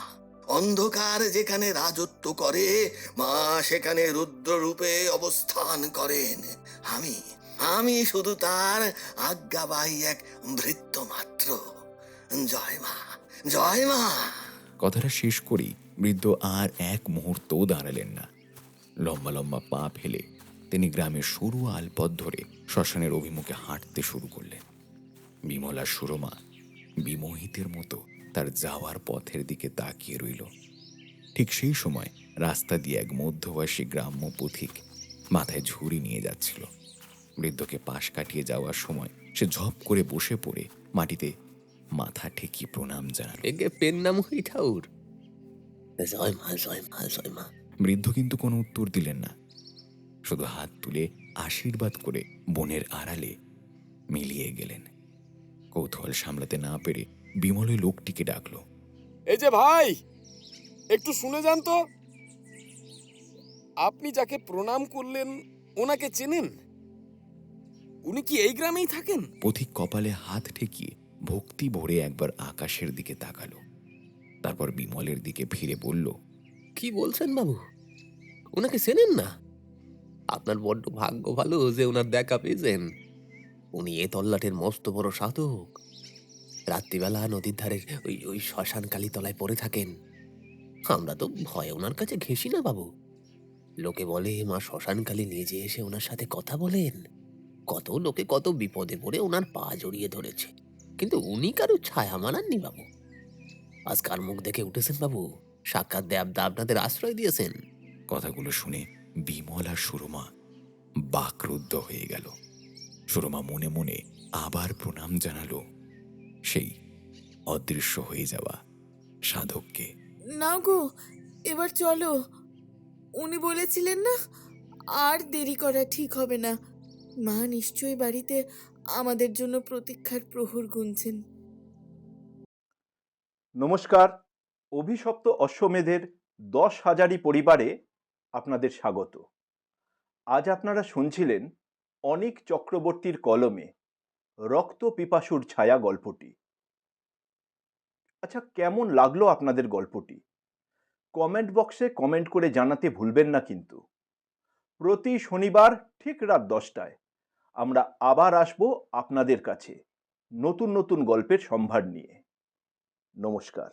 অন্ধকার যেখানে রাজত্ব করে, মা সেখানে রুদ্ররূপে অবস্থান করেন। আমি আমি শুধু তার আজ্ঞাবাহী এক ভৃত্য মাত্র। জয় মা, জয় মা। কথাটা শেষ করেই বৃদ্ধ আর এক মুহূর্তও দাঁড়ালেন না। লম্বা লম্বা পা ফেলে তিনি গ্রামের সরু আলপথ ধরে শ্মশানের অভিমুখে হাঁটতে শুরু করলেন। বিমলা সুরমা বিমোহিতের মতো তার যাওয়ার পথের দিকে তাকিয়ে রইল। ঠিক সেই সময় রাস্তা দিয়ে এক মধ্যবয়সী গ্রাম্য পথিক মাথায় ঝুড়ি নিয়ে যাচ্ছিল। বৃদ্ধকে পাশ কাটিয়ে যাওয়ার সময় সে ঝপ করে বসে পড়ে মাটিতে মাথা ঠেকিয়ে প্রণাম জানাল। একে পেন নাম হই ঠাউর। জয় মা, জয় মা, জয় মা। বৃদ্ধ কিন্তু কোনো উত্তর দিলেন না, শুধু হাত তুলে আশীর্বাদ করে বনের আড়ালে মিলিয়ে গেলেন। কৌতূহল সামলাতে না পেরে বিমল ওই লোকটিকে ডাকল। এই যে ভাই, একটু শুনে যান তো। আপনি যাকে প্রণাম করলেন ওনাকে চেনেন? উনি কি এই গ্রামেই থাকেন? পথিক কপালে হাত ঠেকিয়ে ভক্তি ভরে একবার আকাশের দিকে তাকালো, তারপর বিমলের দিকে ফিরে বলল, কি বলছেন বাবু? ওনাকে চেনেন না? আপনার বড্ড ভাগ্য ভালো যে ওনার দেখা পেয়েছেন। উনি এ তল্লাটের মস্ত বড় সাধক। রাত্রিবেলা নদীর ধারে ওই ওই শ্মশান কালীতলায় পড়ে থাকেন। আমরা তো ভয়ে ওনার কাছে ঘেঁষি না বাবু। লোকে বলে মা শ্মশান কালী নিজে এসে ওনার সাথে কথা বলেন। কত লোকে কত বিপদে পড়ে ওনার পা জড়িয়ে ধরেছে, কিন্তু উনি কারো ছায়া মানাননি বাবু। আজ কার মুখ দেখে উঠেছেন বাবু? সাক্ষাৎ দেবতা আপনাদের আশ্রয় দিয়েছেন। কথাগুলো শুনে বিমল আর সুরমা বাকরুদ্ধ হয়ে গেল। সুরমা মনে মনে আবার প্রণাম জানালো সেই অদৃশ্য হয়ে যাওয়া সাধককে। না গো, এবার চলো। উনি বলেছিলেন না, আর দেরি করা ঠিক হবে না। মা নিশ্চয়ই বাড়িতে আমাদের জন্য প্রতীক্ষার প্রহর গুনছেন। নমস্কার। অভিশপ্ত অশ্বমেধের 10,000ই পরিবারে আপনাদের স্বাগত। আজ আপনারা শুনছিলেন অনিক চক্রবর্তীর কলমে রক্ত পিপাসুর ছায়া গল্পটি। আচ্ছা, কেমন লাগলো আপনাদের গল্পটি? কমেন্ট বক্সে কমেন্ট করে জানাতে ভুলবেন না কিন্তু। প্রতি শনিবার ঠিক রাত 10টায় আমরা আবার আসব আপনাদের কাছে নতুন নতুন গল্পের সম্ভার নিয়ে। নমস্কার।